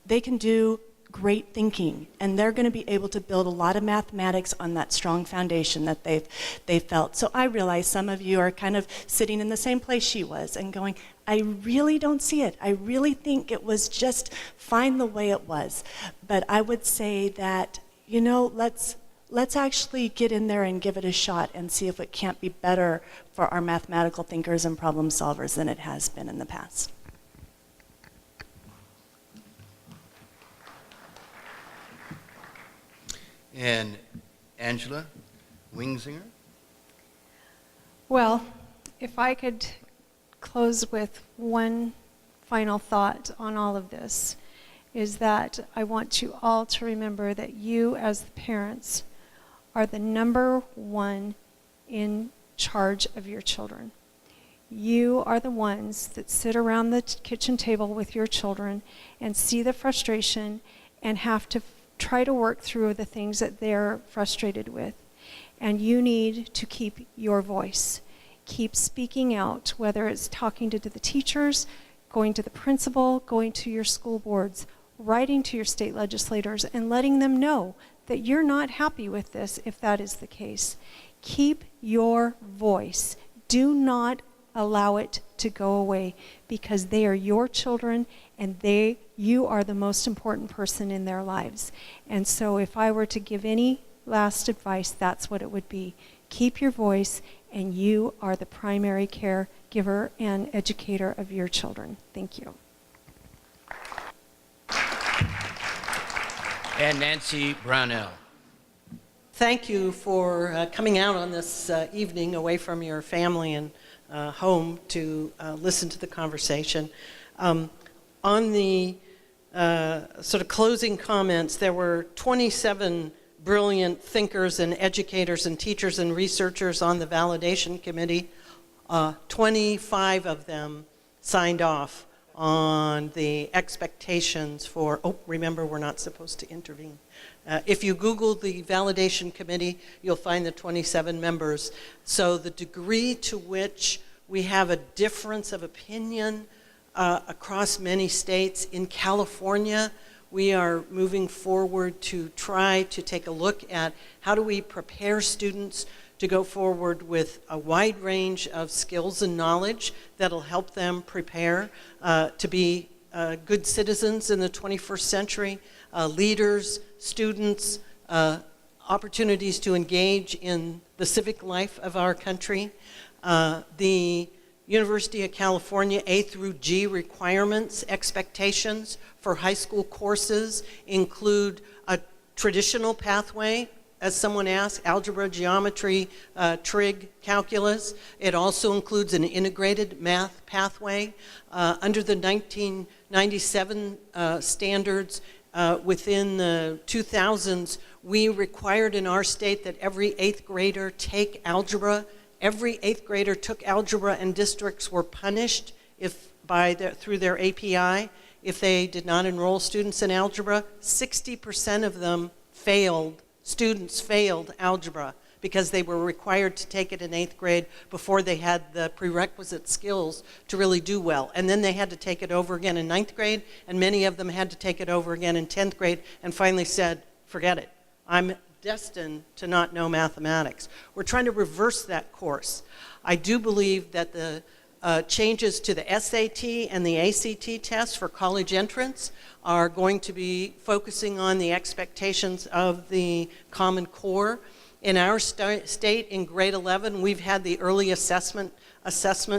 they can do great thinking, and they're going to be able to build a lot of mathematics on that strong foundation that they've felt. So I realize some of you are kind of sitting in the same place she was and going, I really don't see it. I really think it was just fine the way it was. But I would say that, let's actually get in there and give it a shot and see if it can't be better for our mathematical thinkers and problem solvers than it has been in the past. And Angela Wingsinger? Well, if I could close with one final thought on all of this, is that I want you all to remember that you as the parents are the number one in charge of your children. You are the ones that sit around the kitchen table with your children and see the frustration and have to try to work through the things that they're frustrated with. And you need to keep your voice. Keep speaking out, whether it's talking to the teachers, going to the principal, going to your school boards, writing to your state legislators, and letting them know that you're not happy with this if that is the case. Keep your voice. Do not allow it to go away, because they are your children, and you are the most important person in their lives. And so if I were to give any last advice, that's what it would be. Keep your voice, and you are the primary caregiver and educator of your children. Thank you. And Nancy Brownell. Thank you for coming out on this evening away from your family and home to listen to the conversation. On the sort of closing comments, there were 27 brilliant thinkers and educators and teachers and researchers on the validation committee. 25 of them signed off on the expectations for, remember, we're not supposed to intervene. If you Google the validation committee, you'll find the 27 members. So the degree to which we have a difference of opinion across many states. In California, we are moving forward to try to take a look at how do we prepare students to go forward with a wide range of skills and knowledge that'll help them prepare to be good citizens in the 21st century, leaders, students, opportunities to engage in the civic life of our country. The University of California A through G requirements, expectations for high school courses include a traditional pathway, as someone asked, algebra, geometry, trig, calculus. It also includes an integrated math pathway. Under the 1997 standards, within the 2000s, we required in our state that every 8th grader take algebra. Every 8th grader took algebra, and districts were punished through their API if they did not enroll students in algebra. 60% of them students failed algebra. because they were required to take it in 8th grade before they had the prerequisite skills to really do well. And then they had to take it over again in 9th grade, and many of them had to take it over again in 10th grade and finally said, forget it. I'm destined to not know mathematics. We're trying to reverse that course. I do believe that the changes to the SAT and the ACT tests for college entrance are going to be focusing on the expectations of the Common Core. In our state, in grade 11, we've had the early assessment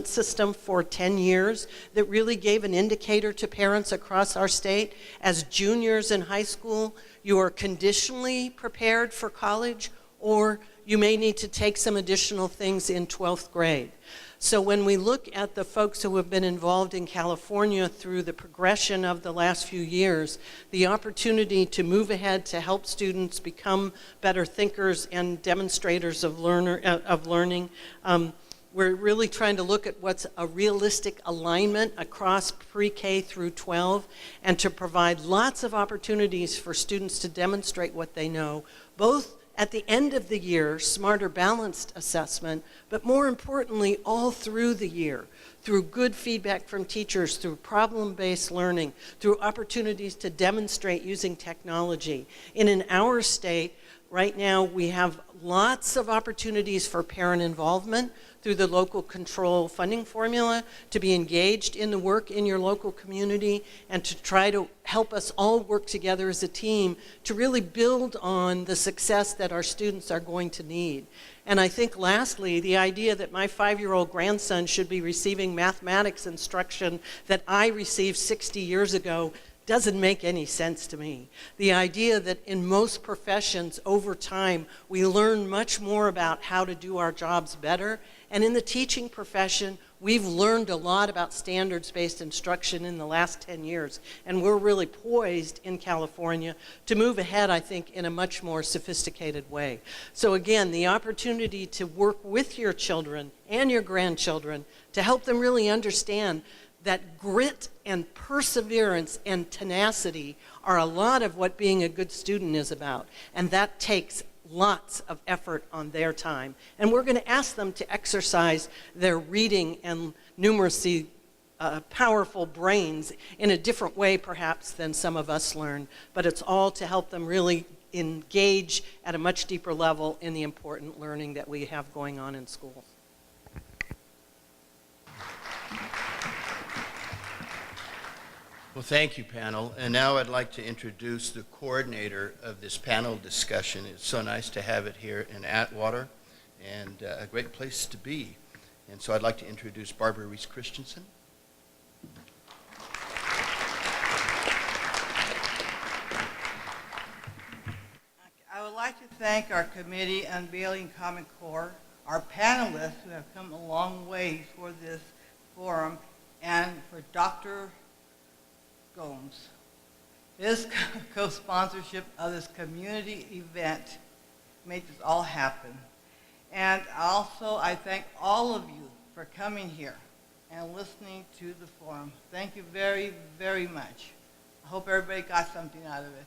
system for 10 years that really gave an indicator to parents across our state. As juniors in high school, you are conditionally prepared for college, or you may need to take some additional things in 12th grade. So when we look at the folks who have been involved in California through the progression of the last few years, the opportunity to move ahead to help students become better thinkers and demonstrators of learning, we're really trying to look at what's a realistic alignment across pre-K through 12 and to provide lots of opportunities for students to demonstrate what they know, both at the end of the year, smarter balanced assessment, but more importantly, all through the year, through good feedback from teachers, through problem-based learning, through opportunities to demonstrate using technology. In our state, right now, we have lots of opportunities for parent involvement through the local control funding formula, to be engaged in the work in your local community, and to try to help us all work together as a team to really build on the success that our students are going to need. And I think lastly, the idea that my 5-year-old grandson should be receiving mathematics instruction that I received 60 years ago doesn't make any sense to me. The idea that in most professions over time we learn much more about how to do our jobs better, and in the teaching profession we've learned a lot about standards-based instruction in the last 10 years, and we're really poised in California to move ahead, I think, in a much more sophisticated way. So again, the opportunity to work with your children and your grandchildren to help them really understand that grit and perseverance and tenacity are a lot of what being a good student is about. And that takes lots of effort on their time. And we're going to ask them to exercise their reading and numeracy powerful brains in a different way, perhaps, than some of us learn. But it's all to help them really engage at a much deeper level in the important learning that we have going on in schools. Well, thank you, panel. And now I'd like to introduce the coordinator of this panel discussion. It's so nice to have it here in Atwater, and a great place to be. And so I'd like to introduce Barbara Reese Christensen. I would like to thank our committee Unveiling Common Core, our panelists who have come a long way for this forum, and for Dr. Gomes. His co-sponsorship of this community event made this all happen. And also, I thank all of you for coming here and listening to the forum. Thank you very, very much. I hope everybody got something out of it.